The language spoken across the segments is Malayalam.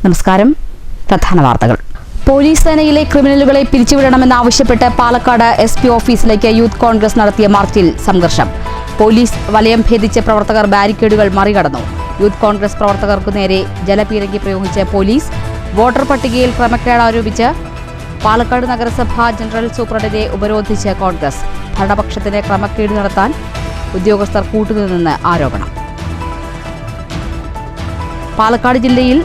നമസ്കാരം. പ്രധാന വാർത്തകൾ. പോലീസ് സേനയിലെ ക്രിമിനലുകളെ പിരിച്ചുവിടണമെന്നാവശ്യപ്പെട്ട് പാലക്കാട് SP ഓഫീസിലേക്ക് യൂത്ത് കോൺഗ്രസ് നടത്തിയ മാർച്ചിൽ സംഘർഷം. പോലീസ് വലയം ഭേദിച്ച പ്രവർത്തകർ ബാരിക്കേഡുകൾ മറികടന്നു. യൂത്ത് കോൺഗ്രസ് പ്രവർത്തകർക്കു നേരെ ജലപീരങ്കി പ്രയോഗിച്ച പോലീസ്. വോട്ടർ പട്ടികയിൽ ക്രമക്കേട് ആരോപിച്ച് പാലക്കാട് നഗരസഭ ജനറൽ സൂപ്രണ്ടിനെ ഉപരോധിച്ച് കോൺഗ്രസ്. ഭരണപക്ഷത്തിന് ക്രമക്കേട് നടത്താൻ ഉദ്യോഗസ്ഥർ കൂട്ടുനിന്നെന്ന് ആരോപണം. പാലക്കാട് ജില്ലയിൽ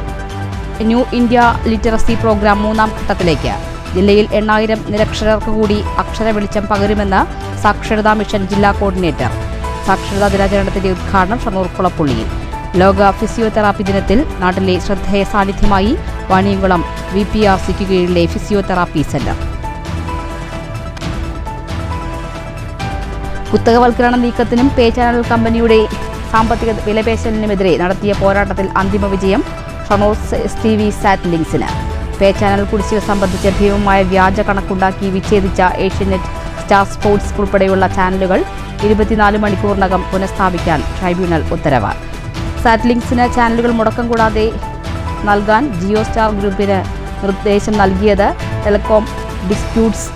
ന്യൂ ഇന്ത്യ ലിറ്ററസി പ്രോഗ്രാം മൂന്നാം ഘട്ടത്തിലേക്ക്. ജില്ലയിൽ 8000 നിരക്ഷരർക്ക് കൂടി അക്ഷര വെളിച്ചം പകരുമെന്ന് സാക്ഷരതാ മിഷൻ ജില്ലാ കോർഡിനേറ്റർ. സാക്ഷരതാ ദിനാചരണത്തിന്റെ ഉദ്ഘാടനം ഷൊർണൂർ കുളപ്പുള്ളിയിൽ. ലോക ഫിസിയോതെറാപ്പി ദിനത്തിൽ നാട്ടിലെ ശ്രദ്ധേയ സാന്നിധ്യമായി വാണിയംകുളം VPRCക്ക് കീഴിലെ ഫിസിയോതെറാപ്പി സെന്റർ. കുത്തകവൽക്കരണ നീക്കത്തിനും പേ ചാനൽ കമ്പനിയുടെ സാമ്പത്തിക വിലപേശലിനുമെതിരെ നടത്തിയ പോരാട്ടത്തിൽ അന്തിമ വിജയം ഷൊർണൂർ STV സാറ്റ്ലിങ്സിന്. പേ ചാനൽ കുടിശ്ശിക സംബന്ധിച്ച് ഭീമമായ വ്യാജ കണക്കുണ്ടാക്കി വിച്ഛേദിച്ച ഏഷ്യനെറ്റ്, സ്റ്റാർ സ്പോർട്സ് ഉൾപ്പെടെയുള്ള ചാനലുകൾ 24 മണിക്കൂറിനകം പുനഃസ്ഥാപിക്കാൻ ട്രൈബ്യൂണൽ ഉത്തരവ്. സാറ്റ്ലിങ്സിന് ചാനലുകൾ മുടക്കം കൂടാതെ നൽകാൻ ജിയോ സ്റ്റാർ ഗ്രൂപ്പിന് നിർദ്ദേശം നൽകിയത് telecom disputes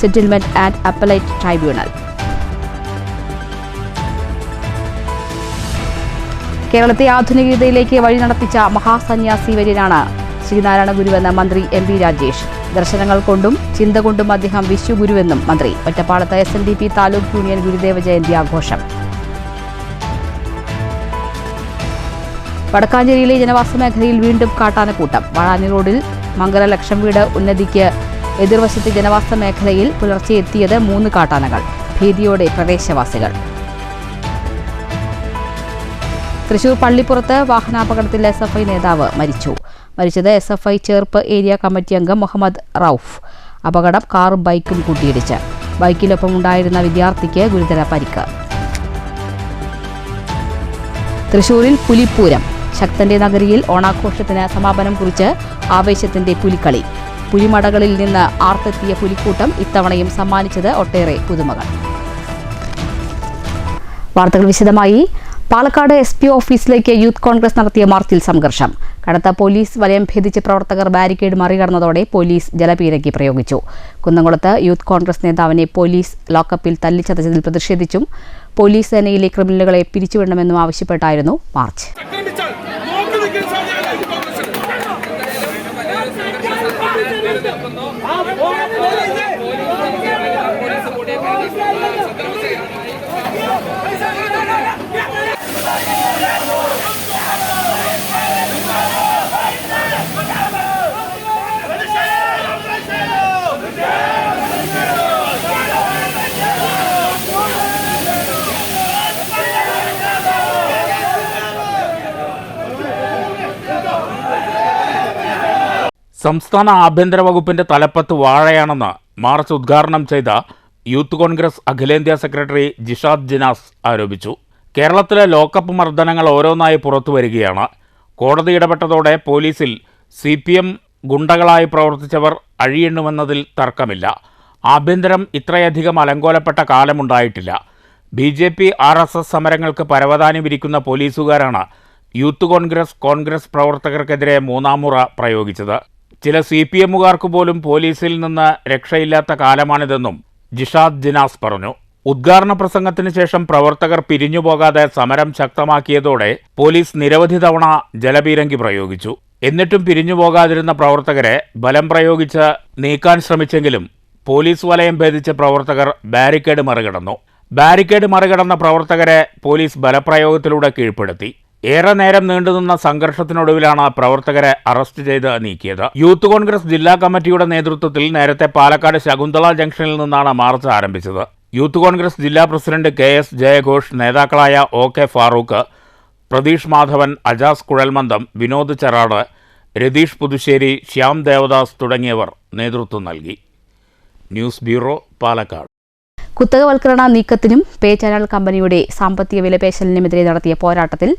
settlement and Appellate tribunal. കേരളത്തെ ആധുനികതയിലേക്ക് വഴി നടത്തിച്ച മഹാസന്യാസി വര്യനാണ് ശ്രീനാരായണ ഗുരുവെന്ന് മന്ത്രി MP രാജേഷ്. ദർശനങ്ങൾ കൊണ്ടും ചിന്ത കൊണ്ടും അദ്ദേഹം വിശ്വഗുരുവെന്നും മന്ത്രി. ഒറ്റപ്പാലത്ത് SNDP താലൂക്ക് യൂണിയൻ ഗുരുദേവ ജയന്തി ആഘോഷം. വടക്കാഞ്ചേരിയിലെ ജനവാസ മേഖലയിൽ വീണ്ടും കാട്ടാനക്കൂട്ടം. വാഴാനി റോഡിൽ മംഗല ലക്ഷം വീട് ഉന്നതിക്ക് എതിർവശത്തെ ജനവാസ മേഖലയിൽ പുലർച്ചെ എത്തിയത് 3 കാട്ടാനകൾ. ഭീതിയോടെ പ്രദേശവാസികൾ. തൃശൂർ പള്ളിപ്പുറത്ത് വാഹനാപകടത്തിൽ SFI നേതാവ് മരിച്ചത് SFI ചേർപ്പ് ഏരിയ കമ്മിറ്റി അംഗം മുഹമ്മദ് റൌഫ്. അപകടം കാറും ബൈക്കും കൂട്ടിയിടിച്ച്. ബൈക്കിലൊപ്പം ഉണ്ടായിരുന്ന വിദ്യാർത്ഥിക്ക് ഗുരുതര പരിക്ക്. തൃശൂരിൽ പുലിപ്പൂരം. ശക്തന്റെ നഗരിയിൽ ഓണാഘോഷത്തിന് സമാപനം കുറിച്ച് ആവേശത്തിന്റെ പുലിക്കളി. പുലിമടകളിൽ നിന്ന് ആർത്തെത്തിയ പുലിക്കൂട്ടം ഇത്തവണയും സമ്മാനിച്ചത് ഒട്ടേറെ പുതുമകൾ. വാർത്തകൾ വിശദമായി. പാലക്കാട് SP ഓഫീസിലേക്ക് യൂത്ത് കോൺഗ്രസ് നടത്തിയ മാർച്ചിൽ സംഘർഷം. കടുത്ത പോലീസ് വലയം ഭേദിച്ച് പ്രവർത്തകർ ബാരിക്കേഡ് മറികടന്നതോടെ പോലീസ് ജലപീരങ്കി പ്രയോഗിച്ചു. കുന്നംകുളത്ത് യൂത്ത് കോൺഗ്രസ് നേതാവിനെ പോലീസ് ലോക്കപ്പിൽ തല്ലിച്ചതച്ചതിൽ പ്രതിഷേധിച്ചും പോലീസ് സേനയിലെ ക്രിമിനലുകളെ പിരിച്ചുവിടണമെന്നും ആവശ്യപ്പെട്ടായിരുന്നു മാർച്ച്. സംസ്ഥാന ആഭ്യന്തര വകുപ്പിന്റെ തലപ്പത്ത് വാഴയാണെന്ന് മാർച്ച് ഉദ്ഘാടനം ചെയ്ത യൂത്ത് കോൺഗ്രസ് അഖിലേന്ത്യാ സെക്രട്ടറി ജിഷാദ് ജിനാസ് ആരോപിച്ചു. കേരളത്തിലെ ലോക്കപ്പ് മർദ്ദനങ്ങൾ ഓരോന്നായി പുറത്തുവരികയാണ്. കോടതി ഇടപെട്ടതോടെ പോലീസിൽ CPM ഗുണ്ടകളായി പ്രവർത്തിച്ചവർ അഴിയെണ്ണുമെന്നതിൽ തർക്കമില്ല. ആഭ്യന്തരം ഇത്രയധികം അലങ്കോലപ്പെട്ട കാലമുണ്ടായിട്ടില്ല. BJP RSS സമരങ്ങൾക്ക് പരവതാനി വിരിക്കുന്ന പോലീസുകാരാണ് യൂത്ത് കോൺഗ്രസ് പ്രവർത്തകർക്കെതിരെ മൂന്നാം മുറ പ്രയോഗിച്ചത്. ചില CPMകാർക്ക് പോലും പോലീസിൽ നിന്ന് രക്ഷയില്ലാത്ത കാലമാണിതെന്നും ജിഷാദ് ജിനാസ് പറഞ്ഞു. ഉദ്ഘാടന പ്രസംഗത്തിന് ശേഷം പ്രവർത്തകർ പിരിഞ്ഞുപോകാതെ സമരം ശക്തമാക്കിയതോടെ പോലീസ് നിരവധി തവണ ജലപീരങ്കി പ്രയോഗിച്ചു. എന്നിട്ടും പിരിഞ്ഞുപോകാതിരുന്ന പ്രവർത്തകരെ ബലം പ്രയോഗിച്ച് നീക്കാൻ ശ്രമിച്ചെങ്കിലും പോലീസ് വലയം ഭേദിച്ച പ്രവർത്തകർ ബാരിക്കേഡ് മറികടന്ന പ്രവർത്തകരെ പോലീസ് ബലപ്രയോഗത്തിലൂടെ കീഴ്പ്പെടുത്തി. ഏറെ നേരം നീണ്ടുനിന്ന സംഘർഷത്തിനൊടുവിലാണ് പ്രവർത്തകരെ അറസ്റ്റ് ചെയ്ത് നീക്കിയത്. യൂത്ത് കോൺഗ്രസ് ജില്ലാ കമ്മിറ്റിയുടെ നേതൃത്വത്തിൽ നേരത്തെ പാലക്കാട് ശകുന്തള ജംഗ്ഷനിൽ നിന്നാണ് മാർച്ച് ആരംഭിച്ചത്. യൂത്ത് കോൺഗ്രസ് ജില്ലാ പ്രസിഡന്റ് KS ജയഘോഷ്, നേതാക്കളായ OK ഫാറൂഖ്, പ്രതീഷ് മാധവൻ, അജാസ് കുഴൽമന്ദം, വിനോദ് ചെറാട്, രതീഷ് പുതുശ്ശേരി, ശ്യാം ദേവദാസ് തുടങ്ങിയവർ നേതൃത്വം നൽകി. News bureau, Palakkad. കുത്തകവൽക്കരണ നീക്കത്തിനും പേ ചാനൽ കമ്പനിയുടെ സാമ്പത്തിക വിലപേശലിനുമെതിരെ നടത്തിയ പോരാട്ടത്തിൽ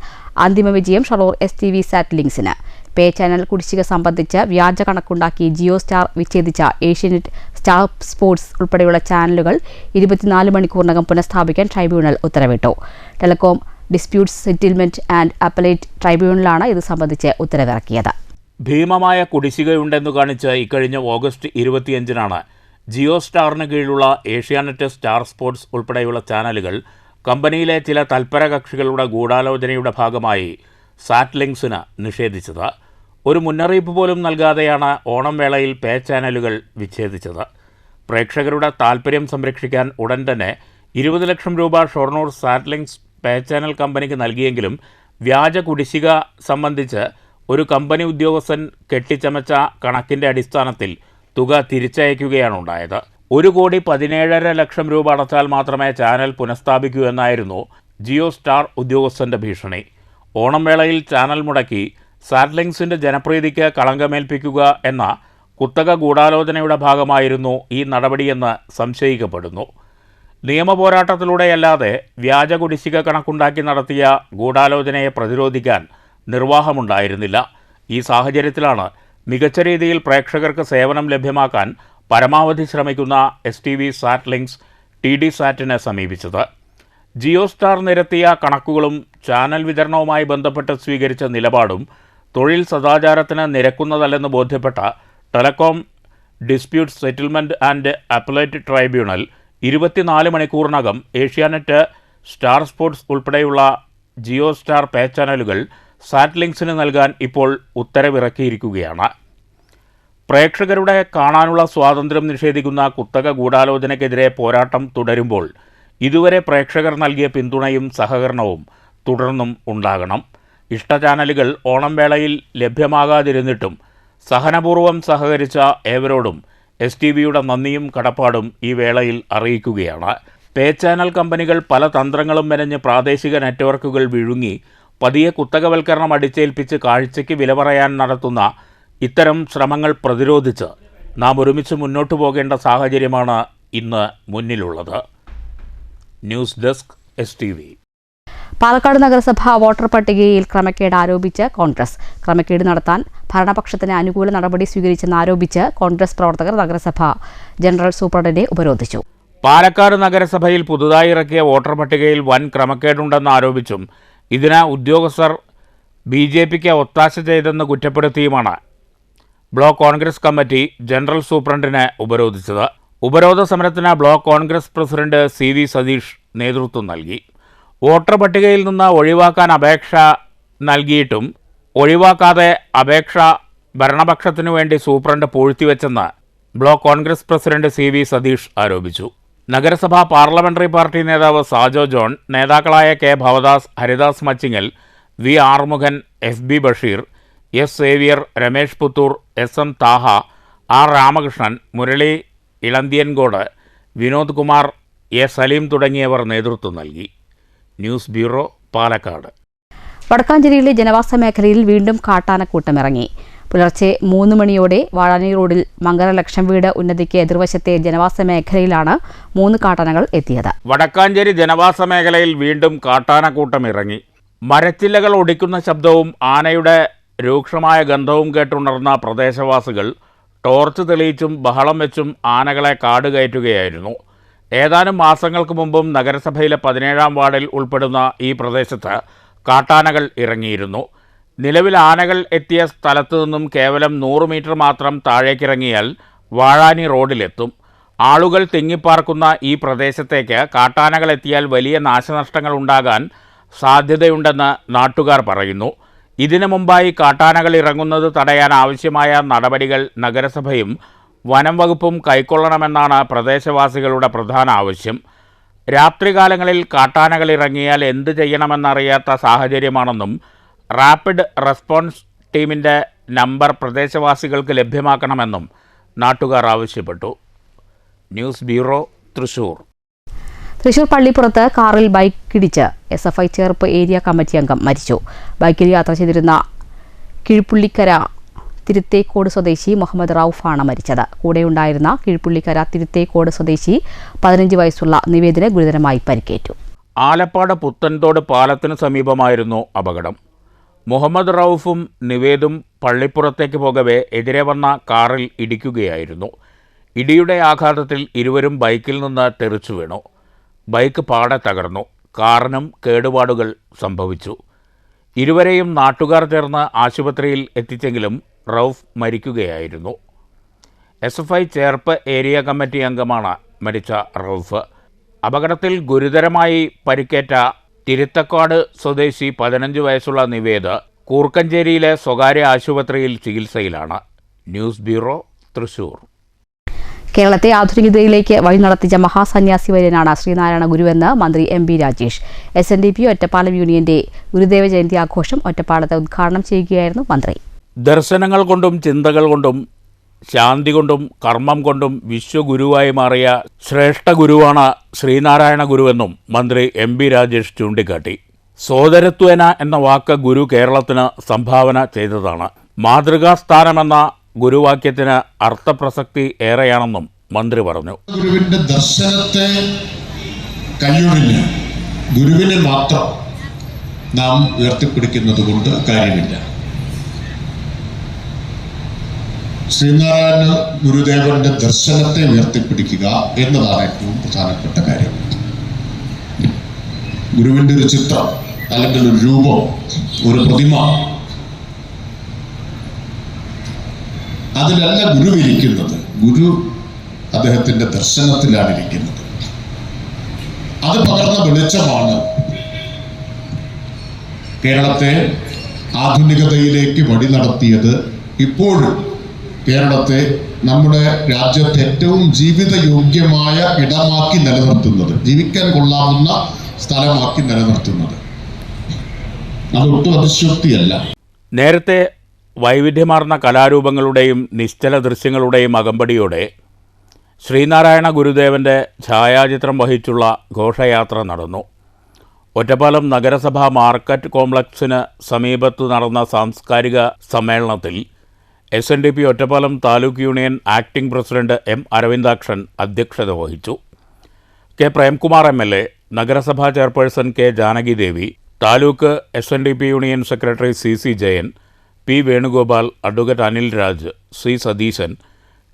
അന്തിമ വിജയം ഷൊർണൂർ STV സാറ്റ്ലിങ്സിന്. പേ ചാനൽ കുടിശ്ശിക സംബന്ധിച്ച് വ്യാജ കണക്കുണ്ടാക്കി ജിയോ സ്റ്റാർ വിച്ഛേദിച്ച ഏഷ്യനെറ്റ്, സ്റ്റാർ സ്പോർട്സ് ഉൾപ്പെടെയുള്ള ചാനലുകൾ 24 മണിക്കൂറിനകം പുനഃസ്ഥാപിക്കാൻ ട്രൈബ്യൂണൽ ഉത്തരവിട്ടു. Telecom disputes settlement and Appellate ട്രൈബ്യൂണലാണ് ഇത് സംബന്ധിച്ച് ഉത്തരവിറക്കിയത്. ഭീമമായ കുടിശ്ശികയുണ്ടെന്നു കാണിച്ച് ഇക്കഴിഞ്ഞ ഓഗസ്റ്റ് 25-നാണ് ജിയോ സ്റ്റാറിന് കീഴിലുള്ള ഏഷ്യാനെറ്റ്, സ്റ്റാർ സ്പോർട്സ് ഉൾപ്പെടെയുള്ള ചാനലുകൾ കമ്പനിയിലെ ചില തൽപര കക്ഷികളുടെ ഗൂഢാലോചനയുടെ ഭാഗമായി സാറ്റ്ലിങ്സിന് നിഷേധിച്ചത്. ഒരു മുന്നറിയിപ്പ് പോലും നൽകാതെയാണ് ഓണം വേളയിൽ പേ ചാനലുകൾ വിച്ഛേദിച്ചത്. പ്രേക്ഷകരുടെ താൽപ്പര്യം സംരക്ഷിക്കാൻ ഉടൻ തന്നെ 20 ലക്ഷം രൂപ ഷൊർണൂർ സാറ്റ്ലിങ്സ് പേ ചാനൽ കമ്പനിക്ക് നൽകിയെങ്കിലും വ്യാജ കുടിശ്ശിക സംബന്ധിച്ച് ഒരു കമ്പനി ഉദ്യോഗസ്ഥൻ കെട്ടിച്ചമച്ച കണക്കിൻ്റെ അടിസ്ഥാനത്തിൽ തുക തിരിച്ചയക്കുകയാണുണ്ടായത്. 1,17,50,00,000 രൂപ അടച്ചാൽ മാത്രമേ ചാനൽ പുനഃസ്ഥാപിക്കൂ എന്നായിരുന്നു ജിയോ സ്റ്റാർ ഉദ്യോഗസ്ഥൻ്റെ ഭീഷണി. ഓണം വേളയിൽ ചാനൽ മുടക്കി സാറ്റ്ലിങ്സിൻ്റെ ജനപ്രീതിക്ക് കളങ്കമേൽപ്പിക്കുക എന്ന കുത്തക ഗൂഢാലോചനയുടെ ഭാഗമായിരുന്നു ഈ നടപടിയെന്ന് സംശയിക്കപ്പെടുന്നു. നിയമപോരാട്ടത്തിലൂടെയല്ലാതെ വ്യാജ കുടിശ്ശിക കണക്കുണ്ടാക്കി നടത്തിയ ഗൂഢാലോചനയെ പ്രതിരോധിക്കാൻ നിർവാഹമുണ്ടായിരുന്നില്ല. ഈ സാഹചര്യത്തിലാണ് മികച്ച രീതിയിൽ പ്രേക്ഷകർക്ക് സേവനം ലഭ്യമാക്കാൻ പരമാവധി ശ്രമിക്കുന്ന STV സാറ്റ്ലിങ്സ് TD സാറ്റിനെ സമീപിച്ചത്. ജിയോ സ്റ്റാർ നിരത്തിയ കണക്കുകളും ചാനൽ വിതരണവുമായി ബന്ധപ്പെട്ട് സ്വീകരിച്ച നിലപാടും തൊഴിൽ സദാചാരത്തിന് നിരക്കുന്നതല്ലെന്ന് ബോധ്യപ്പെട്ട Telecom Dispute Settlement and Appellate Tribunal 24 മണിക്കൂറിനകം ഏഷ്യാനെറ്റ്, സ്റ്റാർ സ്പോർട്സ് ഉൾപ്പെടെയുള്ള ജിയോ സ്റ്റാർ പേ ചാനലുകൾ സാറ്റ്ലിങ്സിന് നൽകാൻ ഇപ്പോൾ ഉത്തരവിറക്കിയിരിക്കുകയാണ്. പ്രേക്ഷകരുടെ കാണാനുള്ള സ്വാതന്ത്ര്യം നിഷേധിക്കുന്ന കുത്തക ഗൂഢാലോചനയ്ക്കെതിരെ പോരാട്ടം തുടരുമ്പോൾ ഇതുവരെ പ്രേക്ഷകർ നൽകിയ പിന്തുണയും സഹകരണവും തുടർന്നും ഉണ്ടാകണം. ഇഷ്ട ചാനലുകൾ ഓണം വേളയിൽ ലഭ്യമാകാതിരുന്നിട്ടും സഹനപൂർവ്വം സഹകരിച്ച ഏവരോടും STVയുടെ നന്ദിയും കടപ്പാടും ഈ വേളയിൽ അറിയിക്കുകയാണ്. പേ ചാനൽ കമ്പനികൾ പല തന്ത്രങ്ങളും മെനഞ്ഞ് പ്രാദേശിക നെറ്റ്വർക്കുകൾ വിഴുങ്ങി പതിയെ കുത്തകവൽക്കരണം അടിച്ചേൽപ്പിച്ച് കാഴ്ചയ്ക്ക് വില പറയാൻ നടത്തുന്ന ഇത്തരം ശ്രമങ്ങൾ പ്രതിരോധിച്ച് നാം ഒരുമിച്ച് മുന്നോട്ടു പോകേണ്ട സാഹചര്യമാണ് ഇന്ന് മുന്നിലുള്ളത്. News desk STV. പാലക്കാട് നഗരസഭ വോട്ടർ പട്ടികയിൽ ക്രമക്കേട് ആരോപിച്ച് കോൺഗ്രസ്. ക്രമക്കേട് നടത്താൻ ഭരണപക്ഷത്തിന് അനുകൂല നടപടി സ്വീകരിച്ചെന്നാരോപിച്ച് കോൺഗ്രസ് പ്രവർത്തകർ നഗരസഭ ജനറൽ സൂപ്രണ്ടിനെ ഉപരോധിച്ചു. പാലക്കാട് നഗരസഭയിൽ പുതുതായി ഇറക്കിയ വോട്ടർ പട്ടികയിൽ വൻ ക്രമക്കേടുണ്ടെന്ന് ആരോപിച്ചും ഇതിന് ഉദ്യോഗസ്ഥർ BJPക്ക് ഒത്താശ ചെയ്തെന്ന് കുറ്റപ്പെടുത്തിയുമാണ് ബ്ലോക്ക് കോൺഗ്രസ് കമ്മിറ്റി ജനറൽ സൂപ്രണ്ടിനെ ഉപരോധിച്ചത്. ഉപരോധ സമരത്തിന് block Congress president CV Satheesh നേതൃത്വം നൽകി. വോട്ടർ പട്ടികയിൽ നിന്ന് ഒഴിവാക്കാൻ അപേക്ഷ നൽകിയിട്ടും ഒഴിവാക്കാതെ അപേക്ഷ ഭരണപക്ഷത്തിനു വേണ്ടി സൂപ്രണ്ട് പൂഴ്ത്തിവെച്ചെന്ന് block Congress president CV Satheesh ആരോപിച്ചു. നഗരസഭാ പാർലമെന്ററി പാർട്ടി നേതാവ് സാജോ ജോൺ, നേതാക്കളായ K Bhavadas, Haridas Machingal, V Arumukhan, FB Basheer, S Xavier, Ramesh Puthur, SM Thaha, R Ramakrishnan, Murali Elanthiyankode, Vinod Kumar, A Saleem തുടങ്ങിയവർ നേതൃത്വം നൽകി. News bureau, Palakkad. വടക്കാഞ്ചേരിയിലെ ജനവാസ മേഖലയിൽ വീണ്ടും കാട്ടാനക്കൂട്ടമിറങ്ങി. പുലർച്ചെ 3 മണിയോടെ വാഴാനി റോഡിൽ മംഗലലക്ഷം വീട് ഉന്നതിക്ക് എതിർവശത്തെ ജനവാസ മേഖലയിലാണ് 3 കാട്ടാനകൾ എത്തിയത്. വടക്കാഞ്ചേരി ജനവാസ മേഖലയിൽ വീണ്ടും കാട്ടാനക്കൂട്ടമിറങ്ങി. മരച്ചില്ലകൾ ഒടിക്കുന്ന ശബ്ദവും ആനയുടെ രൂക്ഷമായ ഗന്ധവും കേട്ടുണർന്ന പ്രദേശവാസികൾ ടോർച്ച് തെളിയിച്ചും ബഹളം വെച്ചും ആനകളെ കാട് കയറ്റുകയായിരുന്നു. ഏതാനും മാസങ്ങൾക്ക് മുമ്പും നഗരസഭയിലെ 17-ാം വാർഡിൽ ഉൾപ്പെടുന്ന ഈ പ്രദേശത്ത് കാട്ടാനകൾ ഇറങ്ങിയിരുന്നു. നിലവിൽ ആനകൾ എത്തിയ സ്ഥലത്തു നിന്നും കേവലം 100 മീറ്റർ മാത്രം താഴേക്കിറങ്ങിയാൽ വാഴാനി റോഡിലെത്തും. ആളുകൾ തിങ്ങിപ്പാർക്കുന്ന ഈ പ്രദേശത്തേക്ക് കാട്ടാനകൾ എത്തിയാൽ വലിയ നാശനഷ്ടങ്ങൾ ഉണ്ടാകാൻ സാധ്യതയുണ്ടെന്ന് നാട്ടുകാർ പറയുന്നു. ഇതിനു മുമ്പായി കാട്ടാനകൾ ഇറങ്ങുന്നത് തടയാൻ ആവശ്യമായ നടപടികൾ നഗരസഭയും വനം വകുപ്പും കൈക്കൊള്ളണമെന്നാണ് പ്രദേശവാസികളുടെ പ്രധാന ആവശ്യം. രാത്രികാലങ്ങളിൽ കാട്ടാനകൾ ഇറങ്ങിയാൽ എന്ത് ചെയ്യണമെന്നറിയാത്ത സാഹചര്യമാണെന്നും റാപ്പിഡ് റെസ്പോൺസ് ടീമിൻ്റെ നമ്പർ പ്രദേശവാസികൾക്ക് ലഭ്യമാക്കണമെന്നും നാട്ടുകാർ ആവശ്യപ്പെട്ടു. News bureau, Thrissur. തൃശൂർ പള്ളിപ്പുറത്ത് കാറിൽ ബൈക്കിടിച്ച് SFI ചേർപ്പ് ഏരിയ കമ്മിറ്റി അംഗം മരിച്ചു. ബൈക്കിൽ യാത്ര ചെയ്തിരുന്ന കിഴുപ്പുള്ളിക്കര തിരുത്തേക്കോട് സ്വദേശി മുഹമ്മദ് റൌഫാണ് മരിച്ചത്. കൂടെയുണ്ടായിരുന്ന കിഴുപ്പുള്ളിക്കര തിരുത്തേക്കോട് സ്വദേശി 15 വയസ്സുള്ള നിവേദിന് ഗുരുതരമായി പരിക്കേറ്റു. ആലപ്പാട് പുത്തൻതോട് പാലത്തിന് സമീപമായിരുന്നു അപകടം. മുഹമ്മദ് റൌഫും നിവേദും പള്ളിപ്പുറത്തേക്ക് പോകവെ എതിരെ വന്ന കാറിൽ ഇടിക്കുകയായിരുന്നു. ഇടിയുടെ ആഘാതത്തിൽ ഇരുവരും ബൈക്കിൽ നിന്ന് തെറിച്ചു വീണു. ബൈക്ക് പാടെ തകർന്നു. കാറിനും കേടുപാടുകൾ സംഭവിച്ചു. ഇരുവരെയും നാട്ടുകാർ ചേർന്ന് ആശുപത്രിയിൽ എത്തിച്ചെങ്കിലും റൌഫ് മരിക്കുകയായിരുന്നു. SFI ചേർപ്പ് ഏരിയ കമ്മിറ്റി അംഗമാണ് മരിച്ച റൌഫ്. അപകടത്തിൽ ഗുരുതരമായി പരിക്കേറ്റ തിരുത്തക്കാട് സ്വദേശി 15 വയസ്സുള്ള നിവേദ് കൂർക്കഞ്ചേരിയിലെ സ്വകാര്യ ആശുപത്രിയിൽ ചികിത്സയിലാണ്. News bureau, Thrissur. കേരളത്തെ ആധുനികതയിലേക്ക് വഴി നടത്തിച്ച മഹാസന്യാസി വര്യനാണ് ശ്രീനാരായണ ഗുരുവെന്ന് മന്ത്രി MB രാജേഷ്. SNDP ഒറ്റപ്പാലം യൂണിയന്റെ ഗുരുദേവ ജയന്തി ആഘോഷം ഒറ്റപ്പാലത്ത് ഉദ്ഘാടനം ചെയ്യുകയായിരുന്നു മന്ത്രി. ദർശനങ്ങൾ കൊണ്ടും ചിന്തകൾ കൊണ്ടും ശാന്തി കൊണ്ടും കർമ്മം കൊണ്ടും വിശ്വഗുരുവായി മാറിയ ശ്രേഷ്ഠ ഗുരുവാണ് ശ്രീനാരായണ ഗുരുവെന്നും മന്ത്രി MB രാജേഷ് ചൂണ്ടിക്കാട്ടി. സോദരത്വേന എന്ന വാക്ക് ഗുരു കേരളത്തിന് സംഭാവന ചെയ്തതാണ്. മാതൃകാസ്ഥാനമെന്ന ഗുരുവാക്യത്തിന് അർത്ഥപ്രസക്തി ഏറെയാണെന്നും മന്ത്രി പറഞ്ഞു. ഗുരുവിന്റെ ദർശനത്തെ കൈയൊഴിഞ്ഞ് ഗുരുവിനെ മാത്രം നാം ഉയർത്തിപ്പിടിക്കുന്നത് കൊണ്ട് കാര്യമില്ല. ശ്രീനാരായണ ഗുരുദേവന്റെ ദർശനത്തെ ഉയർത്തിപ്പിടിക്കുക എന്നതാണ് ഏറ്റവും പ്രധാനപ്പെട്ട കാര്യം. ഗുരുവിന്റെ ഒരു ചിത്രം അല്ലെങ്കിൽ ഒരു രൂപം, ഒരു പ്രതിമ, അതിലല്ല ഗുരു ഇരിക്കുന്നത്. ഗുരു അദ്ദേഹത്തിന്റെ ദർശനത്തിലാണ് ഇരിക്കുന്നത്. അത് പകർന്ന വെളിച്ചമാണ് കേരളത്തെ ആധുനികതയിലേക്ക് വഴി നടത്തിയത്. ഇപ്പോഴും കേരളത്തെ നമ്മുടെ രാജ്യത്തെ ഏറ്റവും ജീവിതയോഗ്യമായ ഇടമാക്കി നിലനിർത്തുന്നത്, ജീവിക്കാൻ കൊള്ളാവുന്ന സ്ഥലമാക്കി നിലനിർത്തുന്നത്. അതൊട്ടും അതിശയോക്തിയല്ല. നേരത്തെ വൈവിധ്യമാർന്ന കലാരൂപങ്ങളുടെയും നിശ്ചല ദൃശ്യങ്ങളുടെയും അകമ്പടിയോടെ ശ്രീനാരായണ ഗുരുദേവൻ്റെ ഛായാചിത്രം വഹിച്ചുള്ള ഘോഷയാത്ര നടന്നു. ഒറ്റപ്പാലം നഗരസഭാ മാർക്കറ്റ് കോംപ്ലക്സിന് സമീപത്തു നടന്ന സാംസ്കാരിക സമ്മേളനത്തിൽ SNDP Ottapalam taluk union acting president M. Aravindakshan അധ്യക്ഷത വഹിച്ചു. K. പ്രേംകുമാർ MLA, നഗരസഭാ chairperson K. Janaki Devi, taluk SNDP union secretary CC Jayan, P. Venugopal, advocate Anil Raj, C. Satheesan,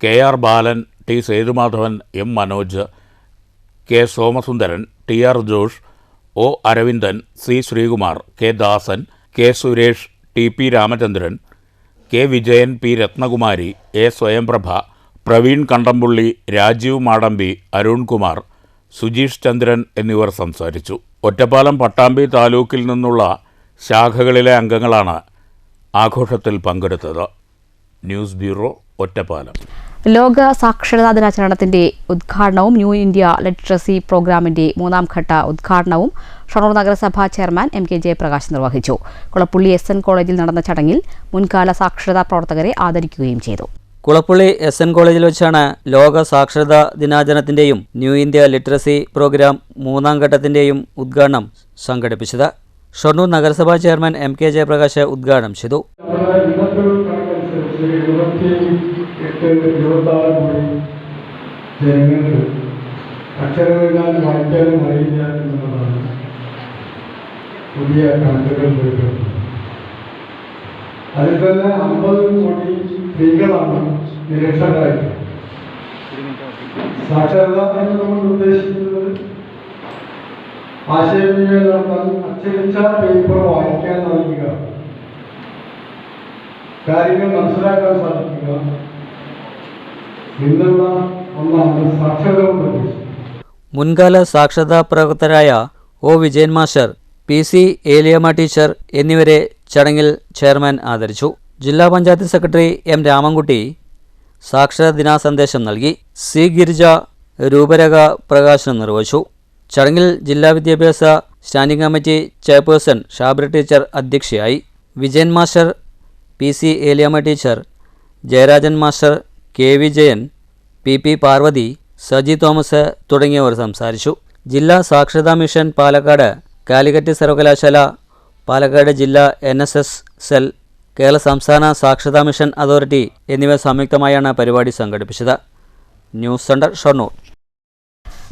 KR Balan, T. Sethumadhavan, M. Manoj, K. Somasundaran, TR Josh, O. Aravindan, C. Sreekumar, K. Dasan, K. Suresh, TP Ramachandran, K. Vijayan, P. Rathnakumari, A. Swayamprabha, Praveen Kandampully, Rajeev Madambi, Arunkumar, Sujeesh Chandran എന്നിവർ സംസാരിച്ചു. ഒറ്റപ്പാലം പട്ടാമ്പി താലൂക്കിൽ നിന്നുള്ള ശാഖകളിലെ അംഗങ്ങളാണ് ആഘോഷത്തിൽ പങ്കെടുത്തത്. News bureau, Ottapalam. ലോക സാക്ഷരതാ ദിനാചരണത്തിന്റെ ഉദ്ഘാടനവും ന്യൂ ഇന്ത്യ ലിറ്ററസി പ്രോഗ്രാമിന്റെ 3ാം ഘട്ട ഉദ്ഘാടനവും ഷൊർണൂർ നഗരസഭാ ചെയർമാൻ MK ജയപ്രകാശ് നിർവഹിച്ചു. കുളപ്പുള്ളി SN കോളേജിൽ നടന്ന ചടങ്ങിൽ മുൻകാല സാക്ഷരതാ പ്രവർത്തകരെ ആദരിക്കുകയും ചെയ്തു. കുളപ്പുള്ളി SN കോളേജിൽ വെച്ചാണ് ലോക സാക്ഷരതാ ദിനാചരണത്തിന്റെയും ന്യൂ ഇന്ത്യ ലിറ്ററസി പ്രോഗ്രാം 3ാം ഘട്ടത്തിന്റെയും ഉദ്ഘാടനം സംഘടിപ്പിച്ചത്. ഷൊർണൂർ നഗരസഭാ ചെയർമാൻ MK ജയപ്രകാശ് ഉദ്ഘാടനം ചെയ്തു. 26 കോടി ജനങ്ങൾക്ക് അക്ഷരവിജ്ഞാനം വായിക്കാനും അറിയില്ല എന്നുള്ളതാണ് പുതിയ കണക്കുകൾ പോയിട്ടുള്ളത്. അതിൽ തന്നെ 50 കോടി സ്ത്രീകളാണ് നിരക്ഷരായിട്ട്. സാക്ഷരത എന്നതുകൊണ്ട് ഉദ്ദേശിക്കുന്നത് ആശയവിനിമയം നടത്താൻ അച്ചടിച്ച പേപ്പർ വായിക്കാൻ അറിയുക, കാര്യങ്ങൾ മനസ്സിലാക്കാൻ സാധിക്കുക എന്നുള്ള ഒന്നാണ് സാക്ഷരത കൊണ്ട് ഉദ്ദേശിക്കുന്നത്. മുൻകാല സാക്ഷരതാ പ്രവർത്തകരായ O. Vijayan master, PC. Eliyamma teacher എന്നിവരെ ചടങ്ങിൽ ചെയർമാൻ ആദരിച്ചു. ജില്ലാ പഞ്ചായത്ത് സെക്രട്ടറി M. രാമൻകുട്ടി സാക്ഷരതാ ദിനാ സന്ദേശം നൽകി. C. ഗിരിജ രൂപരേഖ പ്രകാശനം നിർവഹിച്ചു. ചടങ്ങിൽ ജില്ലാ വിദ്യാഭ്യാസ standing committee chairperson Shabira teacher അധ്യക്ഷയായി. Vijayan master, PC. Eliyamma teacher, Jayarajan master, K. Vijayan, PP. Parvathy, Saji Thomas തുടങ്ങിയവർ സംസാരിച്ചു. ജില്ലാ സാക്ഷരതാ മിഷൻ പാലക്കാട്, കാലിക്കറ്റ് സർവകലാശാല, പാലക്കാട് ജില്ലാ NSS സെൽ, കേരള സംസ്ഥാന സാക്ഷരതാ മിഷൻ അതോറിറ്റി എന്നിവ സംയുക്തമായാണ് പരിപാടി സംഘടിപ്പിച്ചത്. News centre, Shoranur.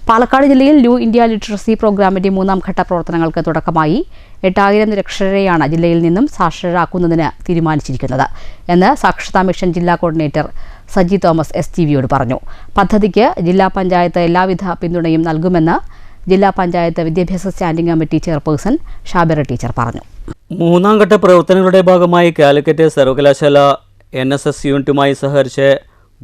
പാലക്കാട് ജില്ലയിൽ ന്യൂ ഇന്ത്യ ലിറ്ററസി പ്രോഗ്രാമിന്റെ 3ാം ഘട്ട പ്രവർത്തനങ്ങൾക്ക് തുടക്കമായി. 8000 നിരക്ഷരരെയാണ് ജില്ലയിൽ നിന്നും സാക്ഷരരാക്കുന്നതിന് തീരുമാനിച്ചിരിക്കുന്നത് എന്ന് സാക്ഷരതാ മിഷൻ ജില്ലാ കോർഡിനേറ്റർ സജി തോമസ് STVയോട് പറഞ്ഞു. പദ്ധതിക്ക് ജില്ലാ പഞ്ചായത്ത് എല്ലാവിധ പിന്തുണയും നൽകുമെന്ന് ജില്ലാ പഞ്ചായത്ത് വിദ്യാഭ്യാസ standing committee chairperson Shabira teacher പറഞ്ഞു. 3ാം ഘട്ട പ്രവർത്തനങ്ങളുടെ ഭാഗമായി കാലിക്കറ്റ് സർവകലാശാല NSS യൂണിറ്റുമായി സഹകരിച്ച്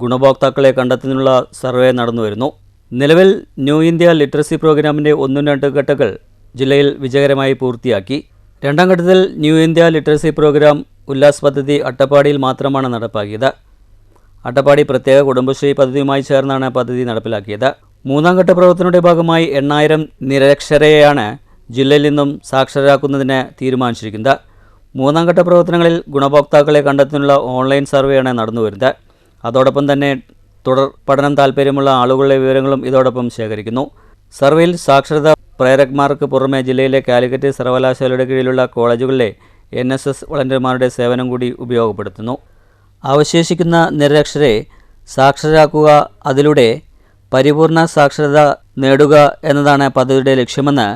ഗുണഭോക്താക്കളെ കണ്ടെത്തുന്നതിനുള്ള സർവേ നടന്നുവരുന്നു. നിലവിൽ ന്യൂ ഇന്ത്യ ലിറ്ററസി പ്രോഗ്രാമിൻ്റെ 1-2 ഘട്ടങ്ങൾ ജില്ലയിൽ വിജയകരമായി പൂർത്തിയാക്കി. രണ്ടാം ഘട്ടത്തിൽ new India literacy programme Ullas പദ്ധതി അട്ടപ്പാടിയിൽ മാത്രമാണ് നടപ്പാക്കിയത്. അട്ടപ്പാടി പ്രത്യേക കുടുംബശ്രീ പദ്ധതിയുമായി ചേർന്നാണ് പദ്ധതി നടപ്പിലാക്കിയത്. മൂന്നാം ഘട്ട പ്രവർത്തനങ്ങളുടെ ഭാഗമായി 8000 നിരക്ഷരരെയാണ് ജില്ലയിൽ നിന്നും സാക്ഷരരാക്കുന്നതിന് തീരുമാനിച്ചിരിക്കുന്നത്. മൂന്നാം ഘട്ട പ്രവർത്തനങ്ങളിൽ ഗുണഭോക്താക്കളെ കണ്ടെത്തുന്നതിനുള്ള ഓൺലൈൻ സർവേയാണ് നടന്നുവരുന്നത്. അതോടൊപ്പം തന്നെ തുടർ പഠനം താൽപ്പര്യമുള്ള ആളുകളുടെ വിവരങ്ങളും ഇതോടൊപ്പം ശേഖരിക്കുന്നു. സർവേയിൽ സാക്ഷരതാ പ്രേരകന്മാർക്ക് പുറമെ ജില്ലയിലെ കാലിക്കറ്റ് സർവകലാശാലയുടെ കീഴിലുള്ള കോളേജുകളിലെ NSS വളണ്ടിയർമാരുടെ സേവനം കൂടി ഉപയോഗപ്പെടുത്തുന്നു. അവശേഷിക്കുന്ന നിരക്ഷരെ സാക്ഷരരാക്കുക, അതിലൂടെ പരിപൂർണ സാക്ഷരത നേടുക എന്നതാണ് പദ്ധതിയുടെ ലക്ഷ്യമെന്ന്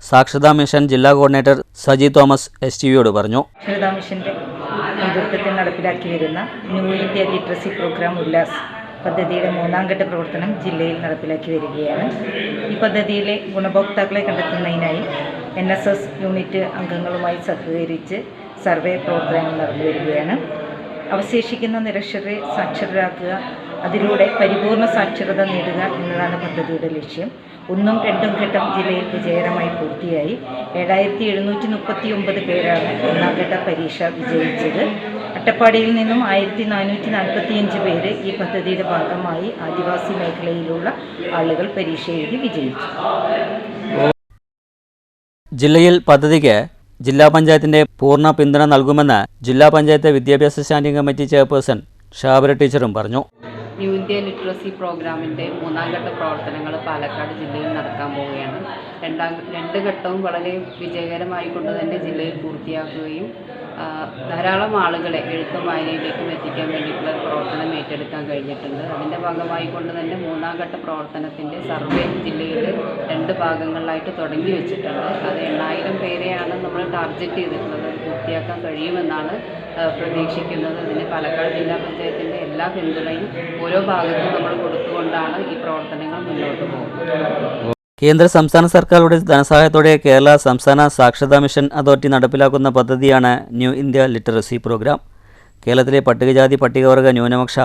സാക്ഷരതാ മിഷൻ ജില്ലാ കോർഡിനേറ്റർ സജി തോമസ് STVയോട് പറഞ്ഞു. സാക്ഷരതാ മിഷൻ്റെ നേതൃത്വത്തിൽ നടപ്പിലാക്കി വരുന്ന new India literacy programme Ullas പദ്ധതിയുടെ മൂന്നാം ഘട്ട പ്രവർത്തനം ജില്ലയിൽ നടപ്പിലാക്കി വരികയാണ്. ഈ പദ്ധതിയിലെ ഗുണഭോക്താക്കളെ കണ്ടെത്തുന്നതിനായി NSS യൂണിറ്റ് അംഗങ്ങളുമായി സഹകരിച്ച് സർവേ പ്രവർത്തനങ്ങൾ നടന്നു വരികയാണ്. അവശേഷിക്കുന്ന നിരക്ഷരരെ സാക്ഷരരാക്കുക, അതിലൂടെ പരിപൂർണ സാക്ഷരത നേടുക എന്നതാണ് പദ്ധതിയുടെ ലക്ഷ്യം. 1ഉം 2ഉം ഘട്ടം ജില്ലയിൽ വിജയകരമായി പൂർത്തിയായി. 7739 പേരാണ് ഒന്നാം ഘട്ട പരീക്ഷ വിജയിച്ചത്. അട്ടപ്പാടിയിൽ നിന്നും 1445 പേര് ഈ പദ്ധതിയുടെ ഭാഗമായി ആദിവാസി മേഖലയിലുള്ള ആളുകൾ പരീക്ഷ എഴുതി വിജയിച്ചു. ജില്ലയിൽ പദ്ധതിക്ക് ജില്ലാ പഞ്ചായത്തിൻ്റെ പൂർണ്ണ പിന്തുണ നൽകുമെന്ന് ജില്ലാ പഞ്ചായത്ത് വിദ്യാഭ്യാസ സ്റ്റാൻഡിംഗ് കമ്മിറ്റി ചെയർപേഴ്സൺ ഷാബര ടീച്ചറും പറഞ്ഞു. ന്യൂ ഇന്ത്യ ലിറ്ററസി പ്രോഗ്രാമിൻ്റെ മൂന്നാം ഘട്ട പ്രവർത്തനങ്ങൾ പാലക്കാട് ജില്ലയിൽ നടക്കാൻ പോവുകയാണ്. രണ്ട് ഘട്ടവും വളരെ വിജയകരമായിക്കൊണ്ട് തന്നെ ജില്ലയിൽ പൂർത്തിയാക്കുകയും ധാരാളം ആളുകളെ എഴുത്തും വായനയിലേക്കും എത്തിക്കാൻ വേണ്ടിയിട്ടുള്ള പ്രവർത്തനം ഏറ്റെടുക്കാൻ കഴിഞ്ഞിട്ടുണ്ട്. അതിൻ്റെ ഭാഗമായിക്കൊണ്ട് തന്നെ മൂന്നാം ഘട്ട പ്രവർത്തനത്തിൻ്റെ സർവേ ജില്ലയിൽ 2 ഭാഗങ്ങളിലായിട്ട് തുടങ്ങി വെച്ചിട്ടുണ്ട്. അത് 8000 പേരെയാണ് നമ്മൾ ടാർഗറ്റ് ചെയ്തിട്ടുള്ളത്. അത് പൂർത്തിയാക്കാൻ കഴിയുമെന്നാണ് പ്രതീക്ഷിക്കുന്നത്. അതിന് പാലക്കാട് ജില്ലാ പഞ്ചായത്തിൻ്റെ എല്ലാ പിന്തുണയും ഓരോ ഭാഗത്തും നമ്മൾ കൊടുത്തുകൊണ്ടാണ് ഈ പ്രവർത്തനങ്ങൾ മുന്നോട്ട് പോകുന്നത്. കേന്ദ്ര സംസ്ഥാന സർക്കാരുകളുടെ ധനസഹായത്തോടെ കേരള സംസ്ഥാന സാക്ഷരതാ മിഷൻ അതോറിറ്റി നടപ്പിലാക്കുന്ന പദ്ധതിയാണ് ന്യൂ ഇന്ത്യ ലിറ്ററസി പ്രോഗ്രാം. കേരളത്തിലെ പട്ടികജാതി പട്ടികവർഗ ന്യൂനപക്ഷ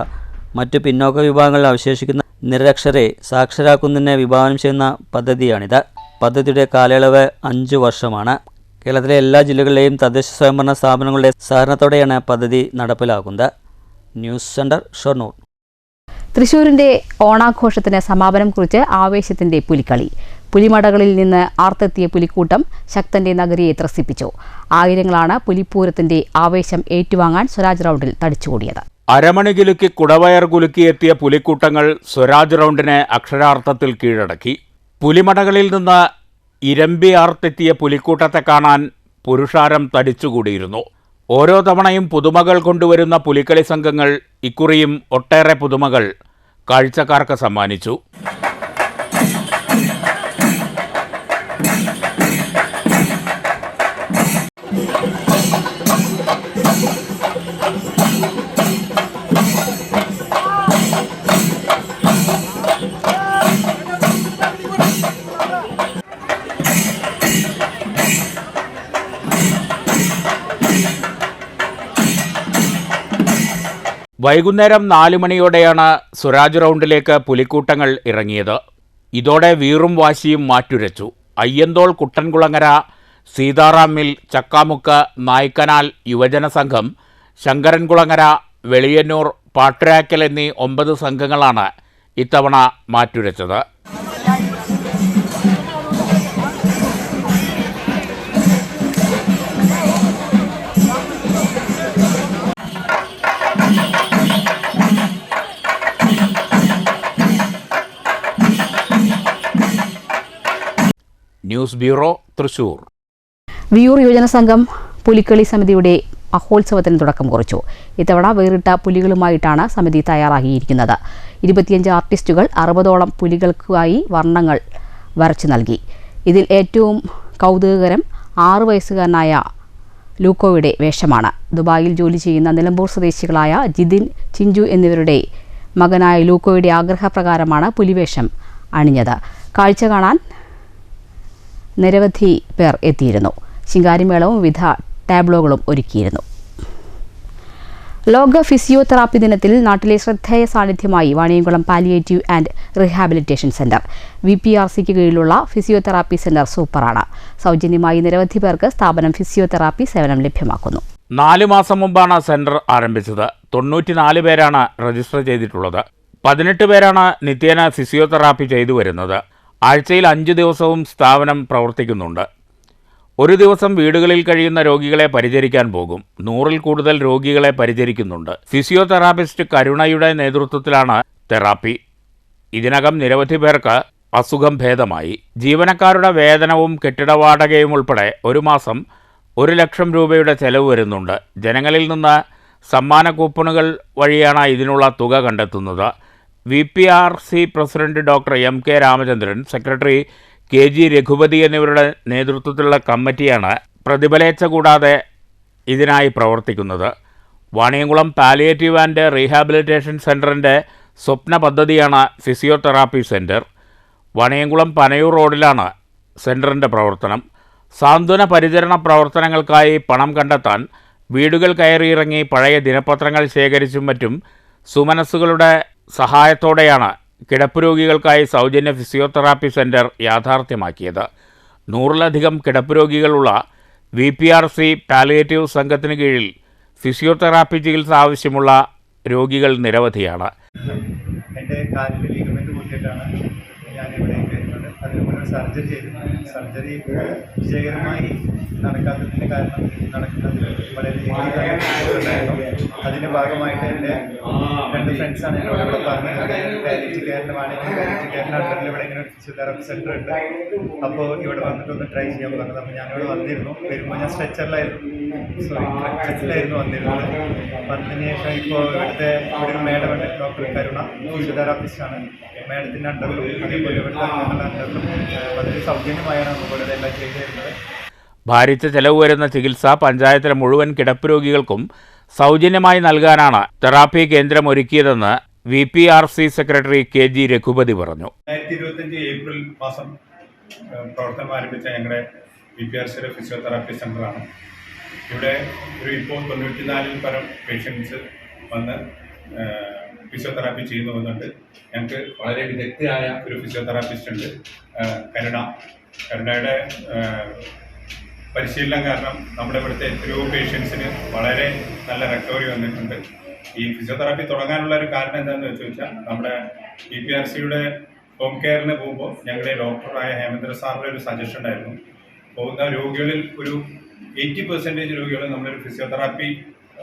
മറ്റു പിന്നോക്ക വിഭാഗങ്ങളിൽ അവശേഷിക്കുന്ന നിരക്ഷരെ സാക്ഷരരാക്കുന്നതിന് വിഭാവനം ചെയ്യുന്ന പദ്ധതിയാണിത്. പദ്ധതിയുടെ കാലയളവ് 5 വർഷമാണ്. കേരളത്തിലെ എല്ലാ ജില്ലകളിലെയും തദ്ദേശ സ്വയംഭരണ സ്ഥാപനങ്ങളുടെ സഹകരണത്തോടെയാണ് പദ്ധതി നടപ്പിലാക്കുന്നത്. News centre, Shoranur. തൃശ്ശൂരിന്റെ ഓണാഘോഷത്തിന് സമാപനം കുറിച്ച് ആവേശത്തിന്റെ പുലിക്കളി. പുലിമടകളിൽ നിന്ന് ആർത്തെത്തിയ പുലിക്കൂട്ടം ശക്തന്റെ നഗരിയെ ത്രസിപ്പിച്ചു. ആയിരങ്ങളാണ് പുലിപ്പൂരത്തിന്റെ ആവേശം ഏറ്റുവാങ്ങാൻ സ്വരാജ് റൗണ്ടിൽ തടിച്ചുകൂടിയത്. അരമണി കുലുക്കി കുടവയർ കുലുക്കിയെത്തിയ പുലിക്കൂട്ടങ്ങൾ സ്വരാജ് റൗണ്ടിനെ അക്ഷരാർത്ഥത്തിൽ കീഴടക്കി. പുലിമടകളിൽ നിന്ന് ഇരമ്പി ആർത്തെത്തിയ പുലിക്കൂട്ടത്തെ കാണാൻ പുരുഷാരം തടിച്ചുകൂടിയിരുന്നു. ഓരോ തവണയും പുതുമകൾ കൊണ്ടുവരുന്ന പുലിക്കളി സംഘങ്ങൾ ഇക്കുറിയും ഒട്ടേറെ പുതുമകൾ കാഴ്ചക്കാർക്ക് സമ്മാനിച്ചു. വൈകുന്നേരം 4 മണിയോടെയാണ് സ്വരാജ് റൗണ്ടിലേക്ക് പുലിക്കൂട്ടങ്ങൾ ഇറങ്ങിയത്. ഇതോടെ വീറും വാശിയും മാറ്റുരച്ചു. അയ്യന്തോൾ, കുട്ടൻകുളങ്ങര, സീതാറാം മിൽ, ചക്കാമുക്ക്, നായ്ക്കനാൽ യുവജന സംഘം, ശങ്കരൻകുളങ്ങര, വെളിയന്നൂർ, പാട്ടുരാക്കൽ എന്നീ 9 സംഘങ്ങളാണ് ഇത്തവണ മാറ്റുരച്ചത്. News bureau, Thrissur. വിയൂർ യുവജന സംഘം പുലിക്കളി സമിതിയുടെ മഹോത്സവത്തിന് തുടക്കം കുറിച്ചു. ഇത്തവണ വേറിട്ട പുലികളുമായിട്ടാണ് സമിതി തയ്യാറാക്കിയിരിക്കുന്നത്. 25 ആർട്ടിസ്റ്റുകൾ 60ഓളം പുലികൾക്കായി വർണ്ണങ്ങൾ വരച്ചു നൽകി. ഇതിൽ ഏറ്റവും കൗതുകകരം 6 വയസ്സുകാരനായ ലൂക്കോയുടെ വേഷമാണ്. ദുബായിൽ ജോലി ചെയ്യുന്ന നിലമ്പൂർ സ്വദേശികളായ ജിതിൻ, ചിഞ്ചു എന്നിവരുടെ മകനായ ലൂക്കോയുടെ ആഗ്രഹപ്രകാരമാണ് പുലിവേഷം അണിഞ്ഞത്. കാഴ്ച കാണാൻ നിരവധി പേർ എത്തിയിരുന്നു. ശിങ്കാരിമേളവും വിവിധ ടാബ്ലോകളും ഒരുക്കിയിരുന്നു. ലോക ഫിസിയോതെറാപ്പി ദിനത്തിൽ നാട്ടിലെ ശ്രദ്ധേയ സാന്നിധ്യമായി Vaniyamkulam palliative and rehabilitation centre VPRCക്ക് കീഴിലുള്ള ഫിസിയോതെറാപ്പി സെന്റർ സൂപ്പറാണ്. സൗജന്യമായി നിരവധി പേർക്ക് സ്ഥാപനം ഫിസിയോതെറാപ്പി സേവനം ലഭ്യമാക്കുന്നു. 4 മാസം മുമ്പാണ് സെന്റർ ആരംഭിച്ചത്. 94 പേരാണ് രജിസ്റ്റർ ചെയ്തിട്ടുള്ളത്. 18 പേരാണ് നിത്യേന ഫിസിയോതെറാപ്പി ചെയ്തു വരുന്നത്. ആഴ്ചയിൽ 5 ദിവസവും സ്ഥാപനം പ്രവർത്തിക്കുന്നുണ്ട്. ഒരു ദിവസം വീടുകളിൽ കഴിയുന്ന രോഗികളെ പരിചരിക്കാൻ പോകും. 100-ൽ കൂടുതൽ രോഗികളെ പരിചരിക്കുന്നുണ്ട്. ഫിസിയോതെറാപ്പിസ്റ്റ് കരുണയുടെ നേതൃത്വത്തിലാണ് തെറാപ്പി. ഇതിനകം നിരവധി പേർക്ക് അസുഖം ഭേദമായി. ജീവനക്കാരുടെ വേതനവും കെട്ടിട വാടകയും ഉൾപ്പെടെ ഒരു മാസം 1 ലക്ഷം രൂപയുടെ ചെലവ് വരുന്നുണ്ട്. ജനങ്ങളിൽ നിന്ന് സമ്മാന കൂപ്പണുകൾ വഴിയാണ് ഇതിനുള്ള തുക കണ്ടെത്തുന്നത്. VPRC president doctor MK Ramachandran, secretary KG Raghupati എന്നിവരുടെ നേതൃത്വത്തിലുള്ള കമ്മിറ്റിയാണ് പ്രതിഫലേച്ഛ കൂടാതെ ഇതിനായി പ്രവർത്തിക്കുന്നത്. വാണിയംകുളം പാലിയേറ്റീവ് ആൻഡ് റീഹാബിലിറ്റേഷൻ സെൻ്ററിൻ്റെ സ്വപ്ന പദ്ധതിയാണ് ഫിസിയോതെറാപ്പി സെൻറ്റർ. വാണിയംകുളം പനയൂർ റോഡിലാണ് സെൻറ്ററിൻ്റെ പ്രവർത്തനം. സാന്ത്വന പരിചരണ പ്രവർത്തനങ്ങൾക്കായി പണം കണ്ടെത്താൻ വീടുകൾ കയറിയിറങ്ങി പഴയ ദിനപത്രങ്ങൾ ശേഖരിച്ചും മറ്റും സുമനസ്സുകളുടെ സഹായത്തോടെയാണ് കിടപ്പ് രോഗികൾക്കായി സൗജന്യ ഫിസിയോതെറാപ്പി സെൻറ്റർ യാഥാർത്ഥ്യമാക്കിയത്. 100-ലധികം കിടപ്പ് രോഗികളുള്ള VPRC പാലിയേറ്റീവ് സംഘത്തിന് കീഴിൽ ഫിസിയോതെറാപ്പി ചികിത്സ ആവശ്യമുള്ള രോഗികൾ നിരവധിയാണ്. എൻ്റെ കാലിൻ്റെ ലിഗമെൻ്റ് പൊട്ടിയിട്ടാണ് ഞാനിവിടേക്ക് വരുന്നത്. അതിന് മുന്നേ സർജറി ചെയ്തിട്ടുണ്ട്. സർജറി വിജയകരമായി നടക്കാത്തതിൻ്റെ കാരണം നടക്കുന്നതിൽ വളരെ ഉണ്ടായിരുന്നു. അതിൻ്റെ ഭാഗമായിട്ട് എൻ്റെ 2 ഫ്രണ്ട്സാണ് എന്നോട് ഇവിടെ പറഞ്ഞത് പാലിയേറ്റീവ് കെയറിൻ്റെ അണ്ടറിൽ ഇവിടെ ഇങ്ങനെ ഒരു ഫിസിയോതെറാപ്പി സെൻറ്റർ ഉണ്ട്, അപ്പോൾ ഇവിടെ വന്നിട്ടൊന്ന് ട്രൈ ചെയ്യാൻ പറഞ്ഞത്. അപ്പോൾ ഞാനിവിടെ വന്നിരുന്നു. വരുമ്പോൾ ഞാൻ സ്ട്രെച്ചറിലായിരുന്നു വന്നിരുന്നത്. വന്നതിന് ശേഷം ഇപ്പോൾ ഇവിടെ ഒരു മേഡം ഉണ്ട്, ഡോക്ടർ കരുണ, ഫിസിയോതെറാപ്പിസ്റ്റാണ്. മേഡത്തിൻ്റെ അണ്ടറിലും അതേപോലെ ഇവിടുത്തെ അണ്ടറിലും വളരെ സൗജന്യമായാണ് അതുപോലെ എല്ലാം ചെയ്തു തരുന്നത്. ഭാരിച്ച ചെലവ് വരുന്ന ചികിത്സ പഞ്ചായത്തിലെ മുഴുവൻ കിടപ്പ് രോഗികൾക്കും സൗജന്യമായി നൽകാനാണ് തെറാപ്പി കേന്ദ്രം ഒരുക്കിയതെന്ന് VPRC സെക്രട്ടറി KG രഘുപതി പറഞ്ഞു. 2025 ഏപ്രിൽ മാസം പ്രവർത്തനം ആരംഭിച്ച ഞങ്ങളുടെ VPRCയുടെ ഫിസിയോതെറാപ്പി സെൻ്ററാണ്. ഇവിടെ ഇപ്പോൾ 94-ൽ പരം പേഷ്യൻസ് വന്ന് ഫിസിയോതെറാപ്പി ചെയ്യുന്നു വന്നുണ്ട്. ഞങ്ങൾക്ക് വളരെ വിദഗ്ധയായ ഒരു ഫിസിയോതെറാപ്പിസ്റ്റ് ഉണ്ട്, കരുണയുടെ പരിശീലനം കാരണം നമ്മുടെ ഇവിടുത്തെ എത്രയോ പേഷ്യൻസിന് വളരെ നല്ല റിക്കവറി വന്നിട്ടുണ്ട്. ഈ ഫിസിയോതെറാപ്പി തുടങ്ങാനുള്ള ഒരു കാരണം എന്താണെന്ന് ചോദിച്ചാൽ, നമ്മുടെ VPRCയുടെ ഹോം കെയറിന് പോകുമ്പോൾ ഞങ്ങളുടെ ഡോക്ടറായ ഹേമേന്ദ്ര സാറിൻ്റെ ഒരു സജഷൻ ഉണ്ടായിരുന്നു. പോകുന്ന രോഗികളിൽ ഒരു 80% രോഗികൾ നമ്മളൊരു ഫിസിയോതെറാപ്പി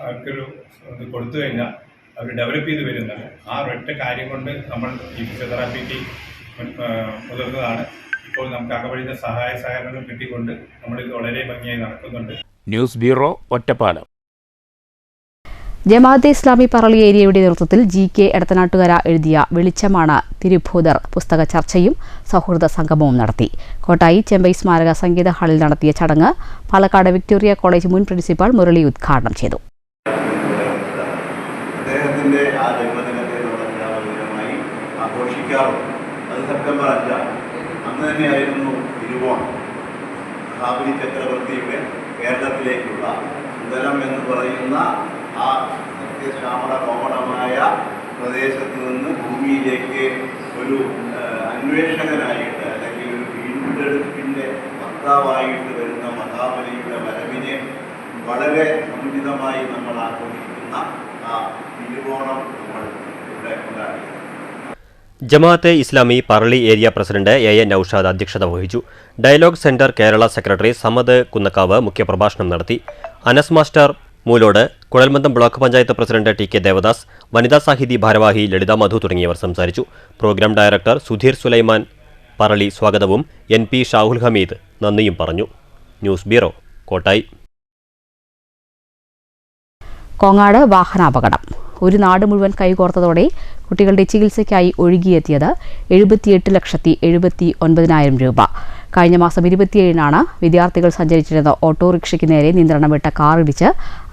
അവർക്കൊരു ഇത് കൊടുത്തു കഴിഞ്ഞാൽ അവർ ഡെവലപ്പ് ചെയ്ത് വരുന്നുണ്ട്. ആ ഒരൊറ്റ കാര്യം കൊണ്ട് നമ്മൾ ഈ ഫിസിയോതെറാപ്പിക്ക് മുതിർന്നതാണ്. ഇപ്പോൾ നമുക്ക് അകവഴിഞ്ഞ സഹായ സഹകരണങ്ങൾ കിട്ടിക്കൊണ്ട് നമ്മളിത് വളരെ ഭംഗിയായി നടക്കുന്നുണ്ട്. News bureau, Ottapalam. ജമാഅത്തെ ഇസ്ലാമി പറളി ഏരിയയുടെ നേതൃത്വത്തിൽ GK എടത്തനാട്ടുകര എഴുതിയ വെളിച്ചമാണ് തിരുഭൂതർ പുസ്തക ചർച്ചയും സൗഹൃദ സംഗമവും നടത്തി. കോട്ടായി ചെമ്പൈ സ്മാരക സംഗീത ഹാളിൽ നടത്തിയ ചടങ്ങ് പാലക്കാട് വിക്ടോറിയ കോളേജ് മുൻ പ്രിൻസിപ്പാൾ മുരളി ഉദ്ഘാടനം ചെയ്തു. അദ്ദേഹത്തിൻ്റെ ആ ജന്മദിനത്തെ നമ്മൾ ആഘോഷിക്കാറുണ്ട്. അത് സെപ്റ്റംബർ 5 അന്ന് തന്നെയായിരുന്നു തിരുവോണം. മഹാബലി ചക്രവർത്തിയുടെ കേരളത്തിലേക്കുള്ള സുതലം എന്ന് പറയുന്ന ആ സത്യശ്യാമള കോമളമായ പ്രദേശത്ത് നിന്ന് ഭൂമിയിലേക്ക് ഒരു അന്വേഷകനായിട്ട് അല്ലെങ്കിൽ ഒരു വീണ്ടെടുപ്പിൻ്റെ വക്താവായിട്ട് വരുന്ന മഹാബലിയുടെ വരവിനെ വളരെ സമുചിതമായി നമ്മൾ ആഘോഷിക്കുന്ന ആ തിരുവോണം നമ്മൾ ഇവിടെ ഉണ്ടാക്കി. Jamaate Islami Parali area president AN Noushad അധ്യക്ഷത വഹിച്ചു. Dialogue centre Kerala secretary Samad Kunnakkavu മുഖ്യപ്രഭാഷണം നടത്തി. അനസ് മാസ്റ്റർ മൂലോട്, കുഴൽമന്ദം block panchayat president TK Devadas, വനിതാ സാഹിതി ഭാരവാഹി ലളിത മധു തുടങ്ങിയവർ സംസാരിച്ചു. പ്രോഗ്രാം ഡയറക്ടർ സുധീർ സുലൈമാൻ പറളി സ്വാഗതവും NP ഷാഹുൽ ഹമീദ് നന്ദിയും പറഞ്ഞു. News bureau, Kottayi. കോങ്ങാട് വാഹനാപകടം. ഒരു നാട് മുഴുവൻ കൈകോർത്തതോടെ കുട്ടികളുടെ ചികിത്സയ്ക്കായി ഒഴുകിയെത്തിയത് 78,79,000 രൂപ. കഴിഞ്ഞ മാസം 27-നാണ് വിദ്യാർത്ഥികൾ സഞ്ചരിച്ചിരുന്ന ഓട്ടോറിക്ഷയ്ക്ക് നേരെ നിയന്ത്രണം വിട്ട കാറിടിച്ച്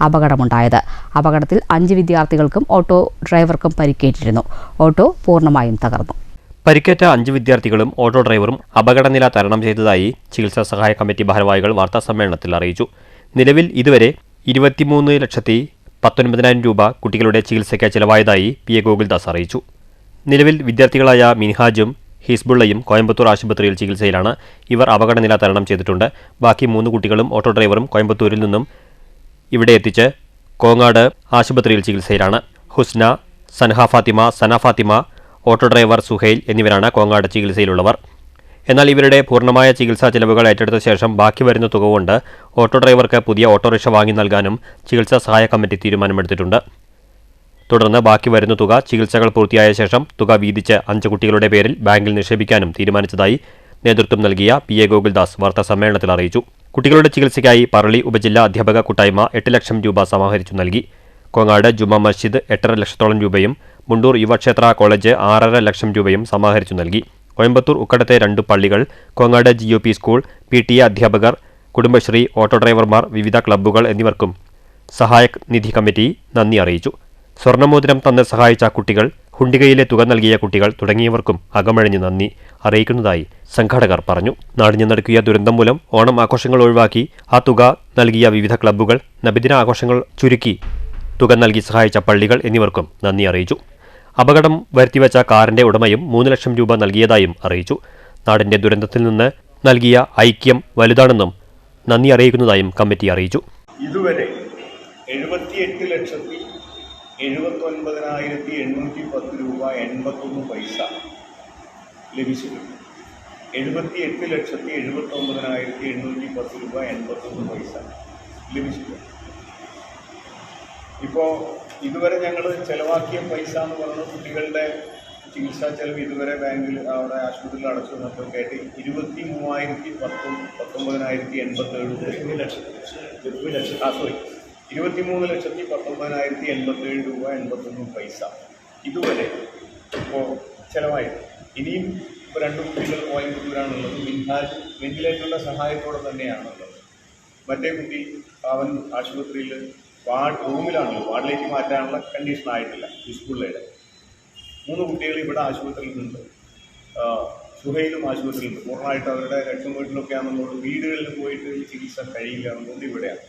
അപകടമുണ്ടായത്. അപകടത്തിൽ 5 വിദ്യാർത്ഥികൾക്കും ഓട്ടോ ഡ്രൈവർക്കും പരിക്കേറ്റിരുന്നു. ഓട്ടോ പൂർണ്ണമായും തകർന്നു. പരിക്കേറ്റ 5 വിദ്യാർത്ഥികളും ഓട്ടോ ഡ്രൈവറും അപകടനില തരണം ചെയ്തതായി ചികിത്സാ സഹായ കമ്മിറ്റി ഭാരവാഹികൾ വാർത്താസമ്മേളനത്തിൽ അറിയിച്ചു. നിലവിൽ ഇതുവരെ 23,12,000 19,000 രൂപ കുട്ടികളുടെ ചികിത്സയ്ക്ക് ചിലവായതായി PA ഗോകുൽദാസ് അറിയിച്ചു. നിലവിൽ വിദ്യാർത്ഥികളായ മിൻഹാജും ഹിസ്ബുള്ളയും കോയമ്പത്തൂർ ആശുപത്രിയിൽ ചികിത്സയിലാണ്. ഇവർ അപകടനില തരണം ചെയ്തിട്ടുണ്ട്. ബാക്കി 3 കുട്ടികളും ഓട്ടോ ഡ്രൈവറും കോയമ്പത്തൂരിൽ നിന്നും ഇവിടെ എത്തിച്ച് കോങ്ങാട് ആശുപത്രിയിൽ ചികിത്സയിലാണ്. ഹുസ്ന, സൻഹ ഫാത്തിമ, സന ഫാത്തിമ, ഓട്ടോ ഡ്രൈവർ സുഹൈൽ എന്നിവരാണ് കോങ്ങാട് ചികിത്സയിലുള്ളവർ. എന്നാൽ ഇവരുടെ പൂർണ്ണമായ ചികിത്സാ ചെലവുകൾ ഏറ്റെടുത്ത ശേഷം ബാക്കി വരുന്ന തുക കൊണ്ട് ഓട്ടോ ഡ്രൈവർക്ക് പുതിയ ഓട്ടോറിക്ഷ വാങ്ങി നൽകാനും ചികിത്സാ സഹായ കമ്മിറ്റി തീരുമാനമെടുത്തിട്ടുണ്ട്. തുടർന്ന് ബാക്കി വരുന്ന തുക ചികിത്സകൾ പൂർത്തിയായ ശേഷം തുക വീതിച്ച് 5 കുട്ടികളുടെ പേരിൽ ബാങ്കിൽ നിക്ഷേപിക്കാനും തീരുമാനിച്ചതായി നേതൃത്വം നൽകിയ PA ഗോകുൽദാസ് വാർത്താസമ്മേളനത്തിൽ അറിയിച്ചു. കുട്ടികളുടെ ചികിത്സയ്ക്കായി പറളി ഉപജില്ലാ അധ്യാപക കൂട്ടായ്മ 8 ലക്ഷം രൂപ സമാഹരിച്ചു നൽകി. കോങ്ങാട് ജുമാ മസ്ജിദ് 8.5 ലക്ഷത്തോളം രൂപയും മുണ്ടൂർ യുവക്ഷേത്ര കോളേജ് 6.5 ലക്ഷം രൂപയും സമാഹരിച്ചു നൽകി. കോയമ്പത്തൂർ ഉക്കടത്തെ 2 പള്ളികൾ, കോങ്ങാട് GOP സ്കൂൾ, PTA അധ്യാപകർ, കുടുംബശ്രീ, ഓട്ടോ ഡ്രൈവർമാർ, വിവിധ ക്ലബ്ബുകൾ എന്നിവർക്കും സഹായ നിധി കമ്മിറ്റി നന്ദി അറിയിച്ചു. സ്വർണ്ണമോതിരം തന്ന് സഹായിച്ച കുട്ടികൾ, ഹുണ്ടികയിലെ തുക നൽകിയ കുട്ടികൾ തുടങ്ങിയവർക്കും അകമഴിഞ്ഞ് നന്ദി അറിയിക്കുന്നതായി സംഘാടകർ പറഞ്ഞു. നാടിഞ്ഞു നടക്കിയ ദുരന്തം മൂലം ഓണം ആഘോഷങ്ങൾ ഒഴിവാക്കി ആ തുക നൽകിയ വിവിധ ക്ലബ്ബുകൾ, നബിദിന ആഘോഷങ്ങൾ ചുരുക്കി തുക നൽകി സഹായിച്ച പള്ളികൾ എന്നിവർക്കും നന്ദി അറിയിച്ചു. അപകടം വരുത്തിവെച്ച കാറിന്റെ ഉടമയും 3 ലക്ഷം രൂപ നൽകിയതായും അറിയിച്ചു. നാടിന്റെ ദുരന്തത്തിൽ നിന്ന് നൽകിയ ഐക്യം വലുതാണെന്നും നന്ദി അറിയിക്കുന്നതായും കമ്മിറ്റി അറിയിച്ചു. ഇതുവരെ 78,79,810 രൂപ 81 പൈസ ലഭിച്ചിട്ടുണ്ട്. 78,79,810 രൂപ 81 പൈസ ലഭിച്ചിട്ടുണ്ട്. ഇപ്പോൾ ഇതുവരെ ഞങ്ങൾ ചെലവാക്കിയ പൈസ എന്ന് പറയുന്നത് കുട്ടികളുടെ ചികിത്സാ ചെലവ് ഇതുവരെ ബാങ്കിൽ അവിടെ ആശുപത്രിയിൽ അടച്ചു വന്നപ്പോൾ കേട്ട് 23,19,87 രൂപ 81 പൈസ ഇതുവരെ ഇപ്പോൾ ചെലവായിട്ട്. ഇനിയും ഇപ്പോൾ 2 കുട്ടികൾ കോയമ്പത്തൂരാണുള്ളത്. മിൻഹാജ് വെന്റിലേറ്ററിൻ്റെ സഹായത്തോടെ തന്നെയാണുള്ളത്. മറ്റേ കുട്ടി അവൻ ആശുപത്രിയിൽ റൂമിലാണല്ലോ, വാർഡിലേക്ക് മാറ്റാനുള്ള കണ്ടീഷൻ ആയിട്ടില്ല. ഹിസ്ബുള്ളയുടെ 3 കുട്ടികൾ ഇവിടെ ആശുപത്രിയിലുണ്ട്. സുഹൈലും ആശുപത്രിയിലുണ്ട്. പൂർണ്ണമായിട്ട് അവരുടെ രക്തം വീട്ടിലൊക്കെ ആണെന്നുള്ളത് വീടുകളിൽ പോയിട്ട് ചികിത്സ കഴിയില്ല എന്നുള്ളത് ഇവിടെയാണ്.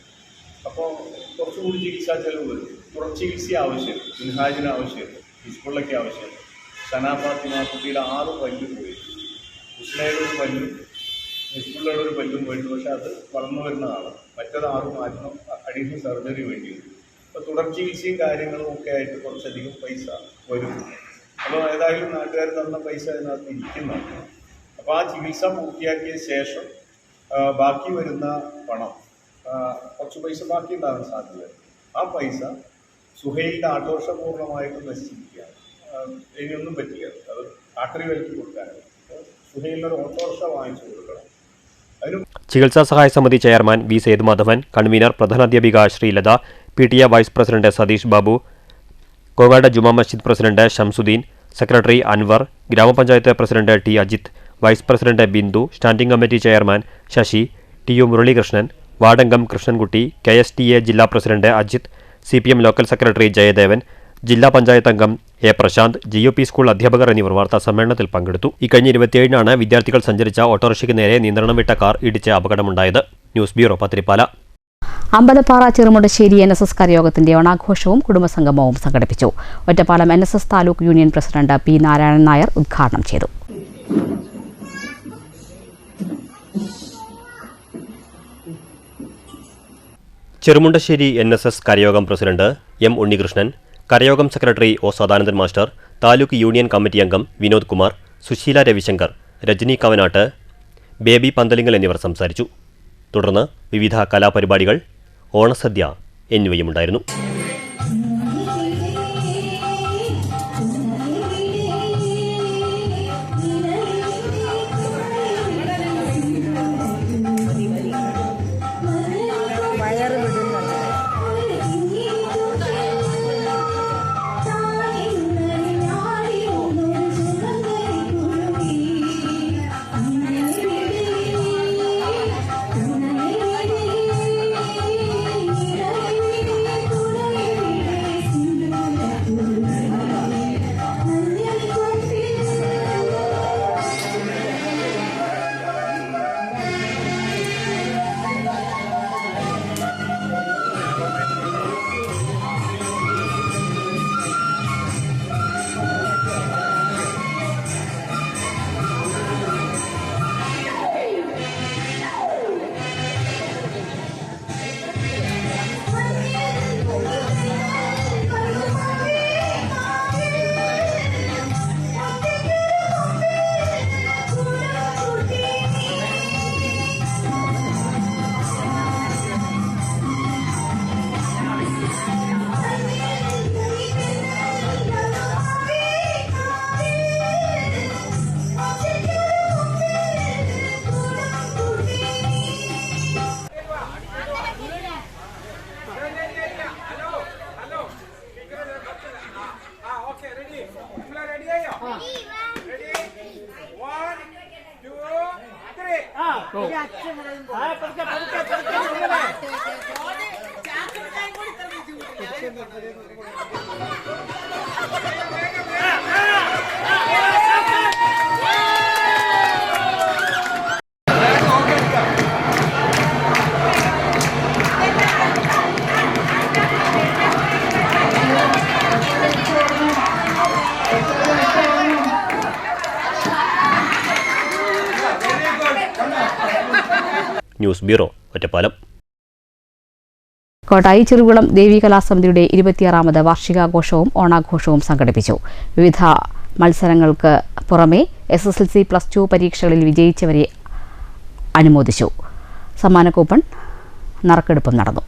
അപ്പോൾ കുറച്ചുകൂടി ചികിത്സാ ചെലവ് വരും. തുടർ ചികിത്സ ആവശ്യമുണ്ട്. മിൻഹാജിന് ആവശ്യമുണ്ട്, ഹിസ്ബുള്ളയ്ക്ക് ആവശ്യമുണ്ട്. സന ഫാത്തിമ കുട്ടിയുടെ 6 പല്ല് പോയി. ഹുസ്നയുടെ ഒരു പല്ലും ഹിസ്ബുള്ളയുടെ ഒരു പല്ലും പോയിട്ട്, പക്ഷെ അത് വളർന്നു വരുന്നതാണ്. മറ്റൊരു 6 മാറ്റണം, അഡീഷണൽ സർജറി വേണ്ടിവരും. അപ്പോൾ തുടർ ചികിത്സയും കാര്യങ്ങളും ഒക്കെ ആയിട്ട് കുറച്ചധികം പൈസ വരും. അപ്പോൾ ഏതായാലും നാട്ടുകാർ തന്ന പൈസ അതിനകത്ത് ഇരിക്കുന്നുണ്ട്. അപ്പോൾ ആ ചികിത്സ പൂർത്തിയാക്കിയ ശേഷം ബാക്കി വരുന്ന പണം, കുറച്ച് പൈസ ബാക്കി ഉണ്ടാകാൻ സാധ്യത. ആ പൈസ സുഹൈലിൻ്റെ ഓട്ടോറിക്ഷ പൂർണ്ണമായിട്ടും നശിച്ചിരിക്കുകയാണ്. ഇനിയൊന്നും പറ്റില്ല. അത് ആക്രി വിലയ്ക്ക് കൊടുക്കാനാണ്. സുഹൈലിനൊരു ഓട്ടോറിക്ഷ വാങ്ങിച്ചു കൊടുക്കണം. ചികിത്സാ സഹായ സമിതി ചെയർമാൻ വി സേതുമാധവൻ, കൺവീനർ പ്രധാനാധ്യാപിക Sreelatha, PTA vice president Satheesh Babu, Kongad Juma Masjid president Shamsuddin, secretary Anwar, ഗ്രാമപഞ്ചായത്ത് president T Ajith, vice president Bindu, standing committee chairman Sasi, TU Muralikrishnan, വാർഡംഗം കൃഷ്ണൻകുട്ടി, KSTA ജില്ലാ president Ajith, CPM local secretary Jayadevan, ജില്ലാ പഞ്ചായത്ത് അംഗം A പ്രശാന്ത്, GOP സ്കൂൾ അധ്യാപകർ എന്നിവർ വാർത്താ സമ്മേളനത്തിൽ പങ്കെടുത്തു. ഇക്കഴിഞ്ഞ 27-നാണ് വിദ്യാർത്ഥികൾ സഞ്ചരിച്ച ഓട്ടോറിക്ഷയ്ക്ക് നേരെ നിയന്ത്രണം വിട്ട കാർ ഇടിച്ച് അപകടമുണ്ടായത്. News bureau, Pathirippala. Ambalappara Cherumundassery NSS കരയോഗത്തിന്റെ ഓണാഘോഷവും കുടുംബസംഗമവും സംഘടിപ്പിച്ചു. Ottapalam NSS taluk union president P Narayanan Nair ഉദ്ഘാടനം ചെയ്തു. ചെറുമുണ്ടശ്ശേരി NSS കരയോഗം പ്രസിഡന്റ് M ഉണ്ണികൃഷ്ണൻ, കരയോഗം secretary O Sadanandan master, taluk union committee അംഗം വിനോദ് കുമാർ, സുശീല രവിശങ്കർ, രജനി കവനാട്ട്, ബേബി പന്തലിങ്ങൽ എന്നിവർ സംസാരിച്ചു. തുടർന്ന് വിവിധ കലാപരിപാടികൾ, ഓണസദ്യ എന്നിവയുമുണ്ടായിരുന്നു. News bureau, Ottapalam. കോട്ടായി ചെറുകുളം ദേവി കലാസമിതിയുടെ 26ാമത് വാർഷികാഘോഷവും ഓണാഘോഷവും സംഘടിപ്പിച്ചു. വിവിധ മത്സരങ്ങൾക്ക് പുറമെ SSLC +2 പരീക്ഷകളിൽ വിജയിച്ചവരെ അനുമോദിച്ചു. സമ്മാന കൂപ്പൺ നറുക്കെടുപ്പും നടന്നു.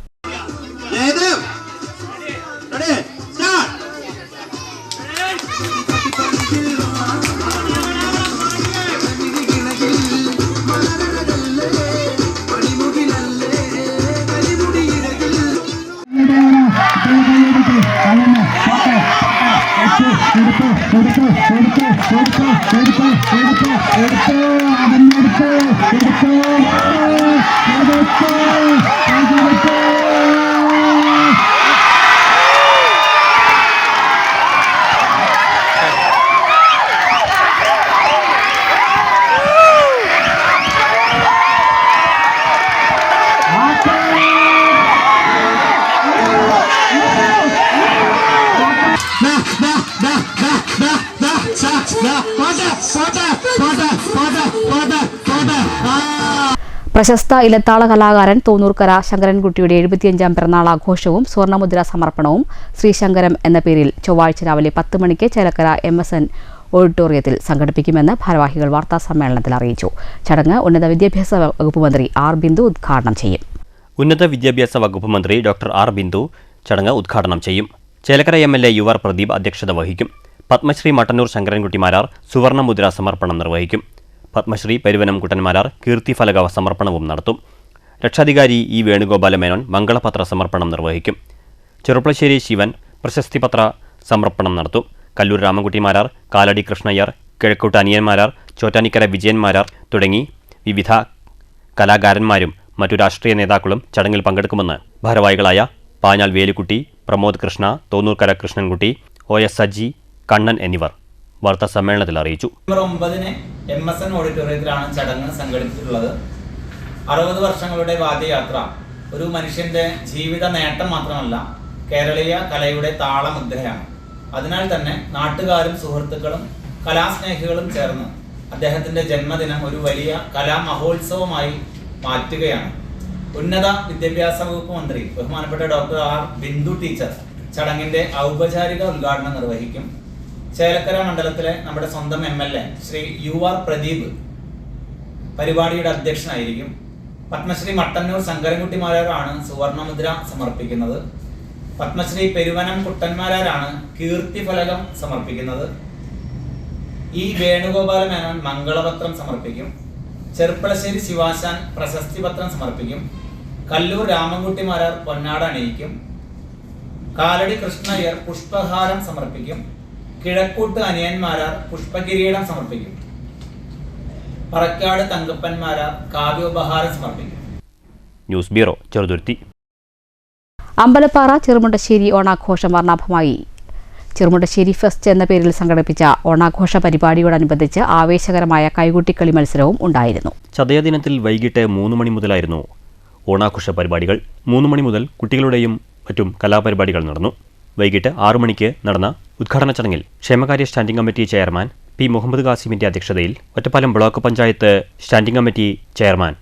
പ്രശസ്ത ഇലത്താള കലാകാരൻ തോന്നൂർക്കര ശങ്കരൻകുട്ടിയുടെ 75ാം പിറന്നാൾ ആഘോഷവും സ്വർണ്ണമുദ്ര സമർപ്പണവും ശ്രീശങ്കരം എന്ന പേരിൽ ചൊവ്വാഴ്ച രാവിലെ 10 മണിക്ക് ചേലക്കര MSN ഓഡിറ്റോറിയത്തിൽ സംഘടിപ്പിക്കുമെന്ന് ഭാരവാഹികൾ വാർത്താസമ്മേളനത്തിൽ അറിയിച്ചു. ചടങ്ങ് ഉന്നത വിദ്യാഭ്യാസ വകുപ്പ് മന്ത്രി ആർ ബിന്ദു ഉദ്ഘാടനം ചെയ്യും. ഉന്നത വിദ്യാഭ്യാസ വകുപ്പ് മന്ത്രി ഡോക്ടർ ആർ ബിന്ദു ചടങ്ങ് ഉദ്ഘാടനം ചെയ്യും. ചേലക്കര MLA UR പ്രദീപ് അധ്യക്ഷത വഹിക്കും. പത്മശ്രീ മട്ടന്നൂർ ശങ്കരൻകുട്ടിമാരാർ സുവർണമുദ്ര സമർപ്പണം നിർവഹിക്കും. പത്മശ്രീ പെരുവനം കുട്ടന്മാരാർ കീർത്തിഫലക സമർപ്പണവും നടത്തും. രക്ഷാധികാരി ഇ വേണുഗോപാല മേനോൻ മംഗളപത്ര സമർപ്പണം നിർവഹിക്കും. ചെറുപ്പളശ്ശേരി ശിവൻ പ്രശസ്തിപത്ര സമർപ്പണം നടത്തും. കല്ലൂർ രാമൻകുട്ടിമാരാർ, കാലടി കൃഷ്ണയ്യർ, കിഴക്കൂട്ട് അനിയന്മാരാർ, ചോറ്റാനിക്കര വിജയന്മാരാർ തുടങ്ങി വിവിധ കലാകാരന്മാരും മറ്റു രാഷ്ട്രീയ നേതാക്കളും ചടങ്ങിൽ പങ്കെടുക്കുമെന്ന് ഭാരവാഹികളായ പാഞ്ഞാൽ വേലുക്കുട്ടി, പ്രമോദ് കൃഷ്ണ, തോന്നൂർക്കര കൃഷ്ണൻകുട്ടി, OS സജി, കണ്ണൻ എന്നിവർ വാർത്താ സമ്മേളനത്തിൽ അറിയിച്ചു. നവംബർ 9 MSN ഓഡിറ്റോറിയത്തിലാണ് ചടങ്ങ് സംഘടിപ്പിച്ചിട്ടുള്ളത്. 60 വർഷങ്ങളുടെ വാദ്യയാത്ര ഒരു മനുഷ്യന്റെ ജീവിത നേട്ടം മാത്രമല്ല, കേരളീയ കലയുടെ താളമുദ്രയാണ്. അതിനാൽ തന്നെ നാട്ടുകാരും സുഹൃത്തുക്കളും കലാസ്നേഹികളും ചേർന്ന് അദ്ദേഹത്തിന്റെ ജന്മദിനം ഒരു വലിയ കലാമഹോത്സവമായി മാറ്റുകയാണ്. ഉന്നത വിദ്യാഭ്യാസ വകുപ്പ് മന്ത്രി ബഹുമാനപ്പെട്ട ഡോക്ടർ ആർ ബിന്ദു ടീച്ചർ ചടങ്ങിന്റെ ഔപചാരിക ഉദ്ഘാടനം നിർവഹിക്കും. ചേലക്കര മണ്ഡലത്തിലെ നമ്മുടെ സ്വന്തം MLA ശ്രീ UR പ്രദീപ് പരിപാടിയുടെ അധ്യക്ഷനായിരിക്കും. പത്മശ്രീ മട്ടന്നൂർ ശങ്കരൻകുട്ടിമാരാരാണ് സുവർണമുദ്ര സമർപ്പിക്കുന്നത്. പത്മശ്രീ പെരുവനം കുട്ടന്മാരാരാണ് കീർത്തിഫലകം സമർപ്പിക്കുന്നത്. ഇ വേണുഗോപാല മേനോൻ മംഗളപത്രം സമർപ്പിക്കും. ചെറുപ്പളശ്ശേരി ശിവാശാൻ പ്രശസ്തി പത്രം സമർപ്പിക്കും. കല്ലൂർ രാമൻകുട്ടിമാരാർ പൊന്നാട അണിയിക്കും. കാലടി കൃഷ്ണയ്യർ പുഷ്പഹാരം സമർപ്പിക്കും. കിഴക്കൂട്ട് അനിയന്മാരാർ പുഷ്പകിരീടം സമർപ്പിക്കും. പറക്കാട് തങ്കപ്പന്മാരാർ കാവ്യോപഹാരം സമർപ്പിക്കും. News bureau, Cheruthuruthy. അമ്പലപ്പാറ ചെറുമുണ്ടശ്ശേരി ഓണാഘോഷം വർണ്ണാഭമായി. ചെറുമുണ്ടശ്ശേരി ഫെസ്റ്റ് എന്ന പേരിൽ സംഘടിപ്പിച്ച ഓണാഘോഷ പരിപാടിയോടനുബന്ധിച്ച് ആവേശകരമായ കൈകൊട്ടിക്കളി മത്സരവും ഉണ്ടായിരുന്നു. ചതയദിനത്തിൽ വൈകിട്ട് 3 മണി മുതലായിരുന്നു ഓണാഘോഷ പരിപാടികൾ. 3 മണി മുതൽ കുട്ടികളുടെയും മറ്റും കലാപരിപാടികൾ നടന്നു. വൈകിട്ട് 6 മണിക്ക് നടന്ന ഉദ്ഘാടന ചടങ്ങിൽ ക്ഷേമകാര്യ standing committee chairman P Muhammad ഖാസിമിന്റെ അധ്യക്ഷതയിൽ Ottapalam block panchayat standing committee chairman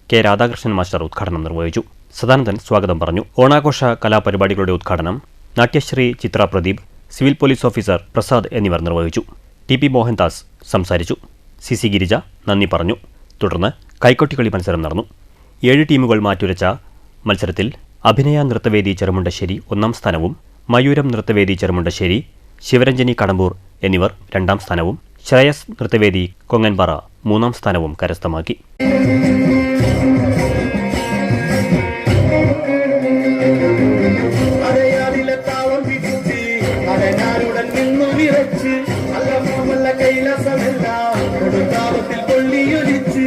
K Radhakrishnan master ഉദ്ഘാടനം നിർവഹിച്ചു. സദാനന്ദൻ സ്വാഗതം പറഞ്ഞു. ഓണാഘോഷ കലാപരിപാടികളുടെ ഉദ്ഘാടനം Natyasree Chithra Pradeep, civil police officer Prasad എന്നിവർ നിർവഹിച്ചു. TP മോഹൻദാസ് സംസാരിച്ചു. CC ഗിരിജ നന്ദി പറഞ്ഞു. തുടർന്ന് കൈകൊട്ടിക്കളി മത്സരം നടന്നു. 7 ടീമുകൾ മാറ്റുരച്ച മത്സരത്തിൽ അഭിനയ നൃത്തവേദി ചെറുമുണ്ടശ്ശേരി 1ാം സ്ഥാനവും മയൂരം നൃത്തവേദി ചെറുമുണ്ടശ്ശേരി, ശിവരഞ്ജനി കടമ്പൂർ എന്നിവർ 2ാം സ്ഥാനവും ശ്രേയസ് നൃത്തവേദി കൊങ്ങൻപാറ 3ാം സ്ഥാനവും കരസ്ഥമാക്കി. കൈലാസമെല്ലാം കൊടുത്താപത്തിൽ കൊള്ളിയൊലിച്ച്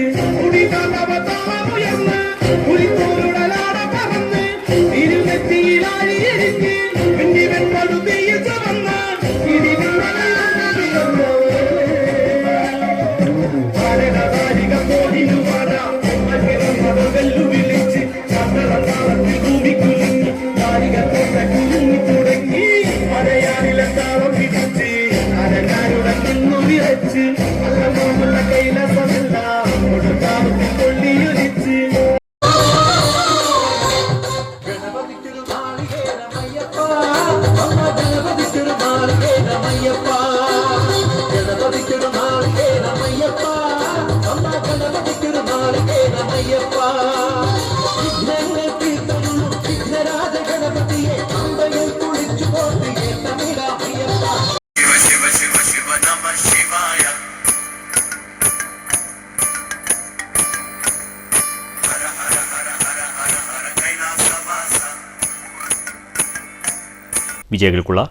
വിജയികൾക്കുള്ള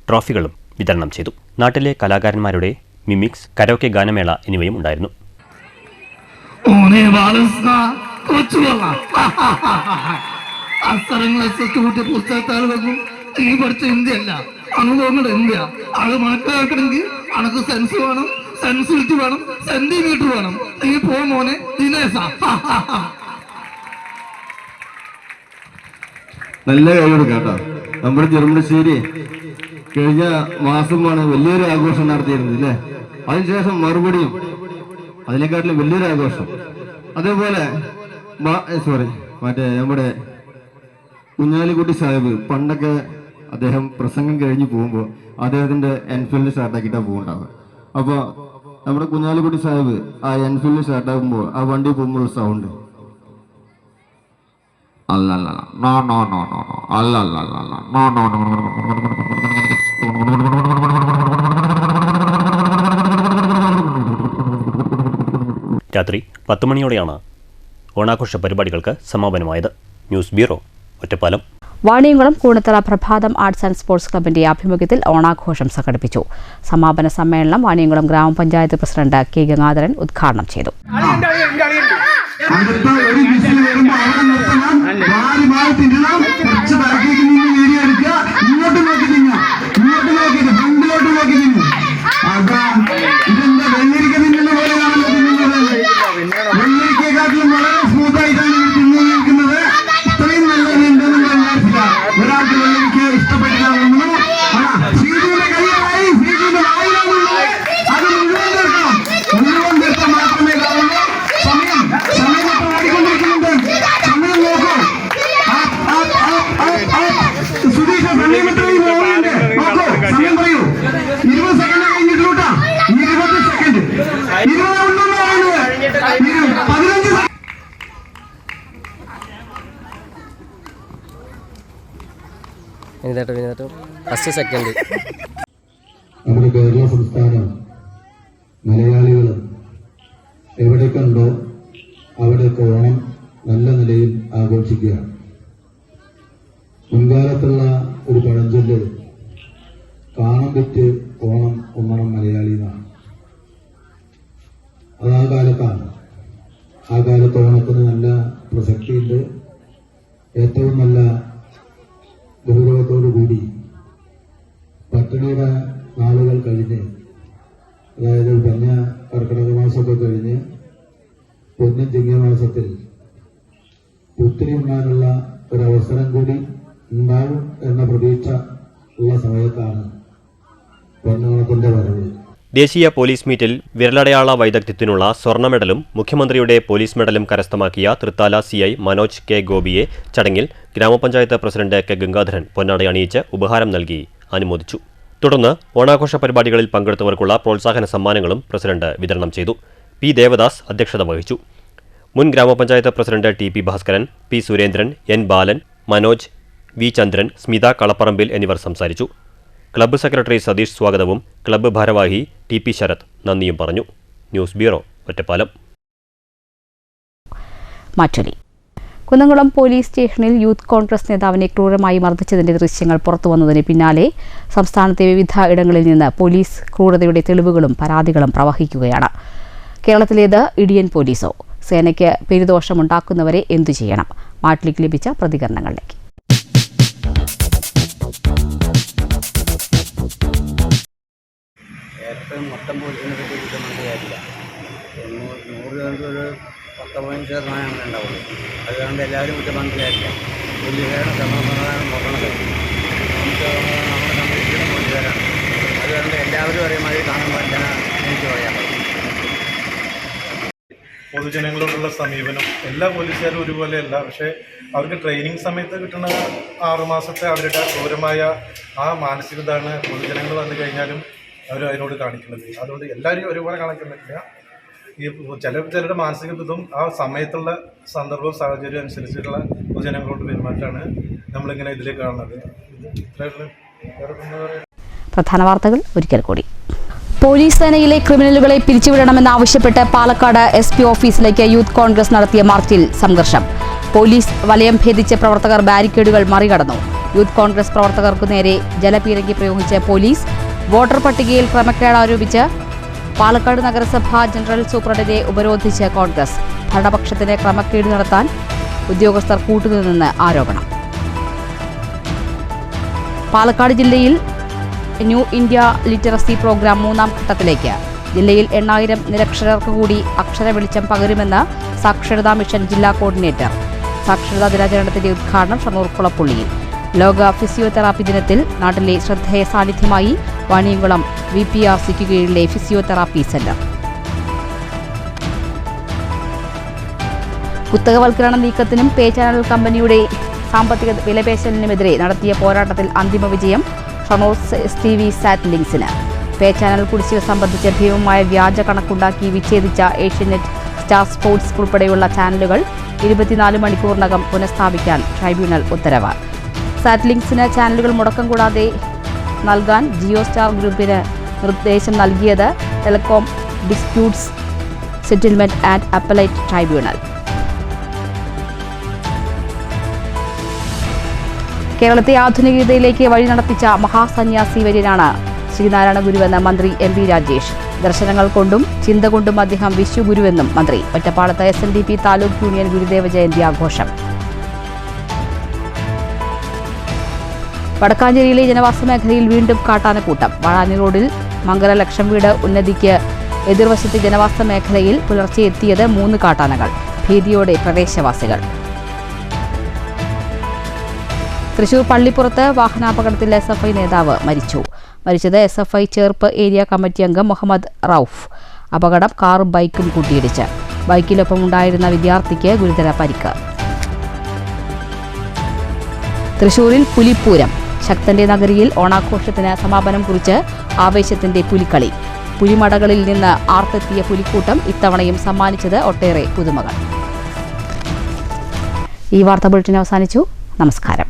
ട്രോഫികളും വിതരണം ചെയ്തു. നാട്ടിലെ കലാകാരന്മാരുടെ മിമിക്സ്, കരോക്കെ ഗാനമേള എന്നിവയും ഉണ്ടായിരുന്നു. ഈ പഠിച്ച ഇന്ത്യയല്ല, അനുഭവങ്ങളുടെ ഇന്ത്യ. അത് മനസ്സിലാക്കണമെങ്കിൽ അനക്ക് സെൻസ് വേണം, സെൻസിറ്റിവിറ്റി വേണം, സെന്റിമീറ്റർ വേണം. നീ പോ മോനെ ദിനേശ. നല്ല കഴിവ് കേട്ടോ. നമ്മുടെ ചെറുമ്പശ്ശേരി കഴിഞ്ഞ മാസമാണ് വലിയൊരു ആഘോഷം നടത്തിയിരുന്നത് അല്ലേ? അതിനുശേഷം മറുപടിയും അതിനെക്കാട്ടിലും വലിയൊരു ആഘോഷം. അതേപോലെ നമ്മുടെ കുഞ്ഞാലിക്കുട്ടി സാഹിബ് പണ്ടൊക്കെ അദ്ദേഹം പ്രസംഗം കഴിഞ്ഞ് പോകുമ്പോൾ അദ്ദേഹത്തിന്റെ എൻഫീൽഡ് ഷർട്ടാക്കിയിട്ടാണ് പോകുന്നുണ്ടാവുക. അപ്പോൾ നമ്മുടെ കുഞ്ഞാലിക്കുട്ടി സാഹിബ് ആ എൻഫീൽഡ് ഷർട്ടാകുമ്പോൾ ആ വണ്ടി പോകുമ്പോൾ സൗണ്ട് രാത്രി 10 മണിയോടെയാണ് ഓണാഘോഷ പരിപാടികൾക്ക് സമാപനമായത്. News bureau, Ottapalam. Vaniyamkulam Koonathara Prabhatham arts and sports ക്ലബിന്റെ ആഭിമുഖ്യത്തിൽ ഓണാഘോഷം സംഘടിപ്പിച്ചു. സമാപന സമ്മേളനം വാണിയംകുളം ഗ്രാമപഞ്ചായത്ത് പ്രസിഡന്റ് കെ ഗംഗാധരൻ ഉദ്ഘാടനം ചെയ്തു. നമ്മുടെ കേരള സംസ്ഥാനം മലയാളികൾ എവിടെ കണ്ടോ അവിടെയൊക്കെ ഓണം നല്ല നിലയിൽ ആഘോഷിക്കുകയാണ്. മുൻകാലത്തുള്ള ഒരു പഴഞ്ചൊല്ല് കാണാൻ പറ്റ് ഓണം ഒന്നണം മലയാളി എന്നാണ്. അത് ആ കാലത്താണ്. ആ കാലത്ത് ഓണത്തിന് നല്ല പ്രസക്തിയുണ്ട്. ഏറ്റവും നല്ല ഗൗരവത്തോടു കൂടി പട്ടിണിയുടെ നാളുകൾ കഴിഞ്ഞ്, അതായത് പഞ്ഞ കർക്കിടക മാസമൊക്കെ കഴിഞ്ഞ് പൊന്നും ചിങ്ങമാസത്തിൽ പുത്തിരി ഉണ്ണാനുള്ള ഒരവസരം കൂടി ഉണ്ടാവും എന്ന പ്രതീക്ഷ ഉള്ള സമയത്താണ് പൊന്നോണത്തിന്റെ വരവ്. ദേശീയ പോലീസ് മീറ്റിൽ വിരലടയാള വൈദഗ്ധ്യത്തിനുള്ള സ്വർണ്ണ മെഡലും മുഖ്യമന്ത്രിയുടെ പോലീസ് മെഡലും കരസ്ഥമാക്കിയ തൃത്താല CI മനോജ് കെ ഗോപിയെ ചടങ്ങിൽ ഗ്രാമപഞ്ചായത്ത് പ്രസിഡന്റ് കെ ഗംഗാധരൻ പൊന്നാട അണിയിച്ച് ഉപഹാരം നൽകി അനുമോദിച്ചു. തുടർന്ന് ഓണാഘോഷ പരിപാടികളിൽ പങ്കെടുത്തവർക്കുള്ള പ്രോത്സാഹന സമ്മാനങ്ങളും പ്രസിഡന്റ് വിതരണം ചെയ്തു. പി ദേവദാസ് അധ്യക്ഷത വഹിച്ചു. മുൻ ഗ്രാമപഞ്ചായത്ത് president TP Bhaskaran, P Surendran, N ബാലൻ, മനോജ്, V ചന്ദ്രൻ, സ്മിത കളപ്പറമ്പിൽ എന്നിവർ സംസാരിച്ചു. ക്ലബ്ബ് സെക്രട്ടറി സതീഷ് സ്വാഗതവും ക്ലബ്ബ് ഭാരവാഹി TP ശരത് നന്ദിയും പറഞ്ഞു. News bureau, Ottapalam. മാറ്റൊലി. കുന്നംകുളം പോലീസ് സ്റ്റേഷനിൽ യൂത്ത് കോൺഗ്രസ് നേതാവിനെ ക്രൂരമായി മർദ്ദിച്ചതിന്റെ ദൃശ്യങ്ങൾ പുറത്തുവന്നതിന് പിന്നാലെ സംസ്ഥാനത്തെ വിവിധ ഇടങ്ങളിൽ നിന്ന് പോലീസ് ക്രൂരതയുടെ തെളിവുകളും പരാതികളും പ്രവഹിക്കുകയാണ്. കേരളത്തിലേത് ഇടിയൻ പോലീസോ? സേനയ്ക്ക് പെരുദോഷമുണ്ടാക്കുന്നവരെ എന്തു ചെയ്യണം? മാറ്റിലേക്ക് ലഭിച്ച പ്രതികരണങ്ങളിലേക്ക്. മൊത്തം പോലീസിനെ പറ്റി കുറ്റം മനസ്സിലായില്ല. 100 10-15% ഉണ്ടാവുള്ളൂ. അതുകൊണ്ട് എല്ലാവരും കുറ്റം മനസ്സിലായില്ല. പോലീസുകാരുടെ സമാധാനം നോക്കണത് നമുക്ക് നമ്മുടെ സംരക്ഷിക്കുന്ന പോലീസുകാരാണ്. അതുകൊണ്ട് എല്ലാവരും ഒരേമാതിരി കാണാൻ പറ്റാൻ എനിക്ക് പറയാൻ പറ്റും. പൊതുജനങ്ങളോടുള്ള സമീപനം എല്ലാ പോലീസുകാരും ഒരുപോലെയല്ല. പക്ഷേ അവർക്ക് ട്രെയിനിങ് സമയത്ത് കിട്ടുന്ന 6 മാസത്തെ അവരുടെ ക്രൂരമായ ആ മാനസികതയാണ് പൊതുജനങ്ങൾ വന്നു കഴിഞ്ഞാലും അവർ അതിനോട് കാണിക്കുന്നത്. അതുകൊണ്ട് എല്ലാവരും ഒരുപോലെ കാണിക്കുന്നില്ല. ഈ ചിലരുടെ മാനസികതയും ആ സമയത്തുള്ള സന്ദർഭവും സാഹചര്യവും അനുസരിച്ചിട്ടുള്ള പൊതുജനങ്ങളോട് പെരുമാറ്റമാണ് നമ്മളിങ്ങനെ ഇതിൽ കാണുന്നത്. പ്രധാന വാർത്തകൾ ഒരിക്കൽ കൂടി. പോലീസ് സേനയിലെ ക്രിമിനലുകളെ പിരിച്ചുവിടണമെന്നാവശ്യപ്പെട്ട് പാലക്കാട് SP ഓഫീസിലേക്ക് യൂത്ത് കോൺഗ്രസ് നടത്തിയ മാർച്ചിൽ സംഘർഷം. പോലീസ് വലയം ഭേദിച്ച പ്രവർത്തകർ ബാരിക്കേഡുകൾ മറികടന്നു. യൂത്ത് കോൺഗ്രസ് പ്രവർത്തകർക്കു നേരെ ജലപീരങ്കി പ്രയോഗിച്ച പോലീസ്. വോട്ടർ പട്ടികയിൽ ക്രമക്കേട് ആരോപിച്ച് പാലക്കാട് നഗരസഭ ജനറൽ സൂപ്രണ്ടിനെ ഉപരോധിച്ച് കോൺഗ്രസ്. ഭരണപക്ഷത്തിന് ക്രമക്കേട് നടത്താൻ ഉദ്യോഗസ്ഥർ കൂട്ടുനിന്നെന്ന് ആരോപണം. പാലക്കാട് ജില്ലയിൽ ന്യൂ ഇന്ത്യ ലിറ്ററസി പ്രോഗ്രാം മൂന്നാം ഘട്ടത്തിലേക്ക്. ജില്ലയിൽ 8000 നിരക്ഷരർക്ക് കൂടി അക്ഷര വെളിച്ചം പകരുമെന്ന് സാക്ഷരതാ മിഷൻ ജില്ലാ കോർഡിനേറ്റർ. സാക്ഷരതാ ദിനാചരണത്തിന്റെ ഉദ്ഘാടനം ഷൊർണൂർ കുളപ്പുള്ളിയിൽ. ലോക ഫിസിയോതെറാപ്പി ദിനത്തിൽ നാട്ടിലെ ശ്രദ്ധേയ സാന്നിധ്യമായി വാണിയംകുളം VPRCക്ക് കീഴിലെ ഫിസിയോതെറാപ്പി സെന്റർ. കുത്തകവൽക്കരണ നീക്കത്തിനും പേ ചാനൽ കമ്പനിയുടെ സാമ്പത്തിക വിലപേശലിനുമെതിരെ നടത്തിയ പോരാട്ടത്തിൽ അന്തിമ വിജയം ഷൊർണൂർ TV സാറ്റലൈറ്റ്സിന്. പേ ചാനൽ കുടിശ്ശിക സംബന്ധിച്ച് ഭീമമായ വ്യാജ കണക്കുണ്ടാക്കി വിച്ഛേദിച്ച ഏഷ്യനെറ്റ്, സ്റ്റാർ സ്പോർട്സ് ഉൾപ്പെടെയുള്ള ചാനലുകൾ 24 മണിക്കൂറിനകം പുനഃസ്ഥാപിക്കാൻ ട്രൈബ്യൂണൽ ഉത്തരവ്. സാറ്റലൈറ്റ്സിന് ചാനലുകൾ മുടക്കം കൂടാതെ നൽകാൻ ജിയോ സ്റ്റാർ ഗ്രൂപ്പിന് നിർദ്ദേശം നൽകിയത് telecom disputes settlement and appellate tribunal. കേരളത്തെ ആധുനികതയിലേക്ക് വഴി നടത്തിച്ച മഹാസന്യാസി വര്യനാണ് ശ്രീനാരായണ ഗുരുവെന്ന് മന്ത്രി MP രാജേഷ്. ദർശനങ്ങൾ കൊണ്ടും ചിന്ത കൊണ്ടും അദ്ദേഹം വിശ്വഗുരുവെന്നും മന്ത്രി. ഒറ്റപ്പാലത്ത് SNDP താലൂക്ക് യൂണിയൻ ഗുരുദേവ ജയന്തി ആഘോഷം. വടക്കാഞ്ചേരിയിലെ ജനവാസ മേഖലയിൽ വീണ്ടും കാട്ടാനക്കൂട്ടം. വാഴാനി റോഡിൽ മംഗല ലക്ഷം വീട് ഉന്നതിക്ക് എതിർവശത്തെ ജനവാസ മേഖലയിൽ പുലർച്ചെ എത്തിയത് 3 കാട്ടാനകൾ. ഭീതിയോടെ പ്രദേശവാസികൾ. തൃശൂർ പള്ളിപ്പുറത്ത് വാഹനാപകടത്തിൽ SFI നേതാവ് മരിച്ചത് SFI ചേർപ്പ് ഏരിയ കമ്മിറ്റി അംഗം മുഹമ്മദ് റൌഫ്. അപകടം കാറും ബൈക്കും കൂട്ടിയിടിച്ച്. ബൈക്കിലൊപ്പമുണ്ടായിരുന്ന വിദ്യാർത്ഥിക്ക് ഗുരുതര പരിക്ക്. തൃശൂരിൽ പുലിപ്പൂരം. ശക്തന്റെ നഗരിയിൽ ഓണാഘോഷത്തിന് സമാപനം കുറിച്ച് ആവേശത്തിന്റെ പുലിക്കളി. പുലിമടകളിൽ നിന്ന് ആർത്തെത്തിയ പുലിക്കൂട്ടം ഇത്തവണയും സമ്മാനിച്ചത് ഒട്ടേറെ പുതുമകൾ. ഈ വാർത്താ ബുള്ളറ്റിൻ അവസാനിച്ചു. നമസ്കാരം.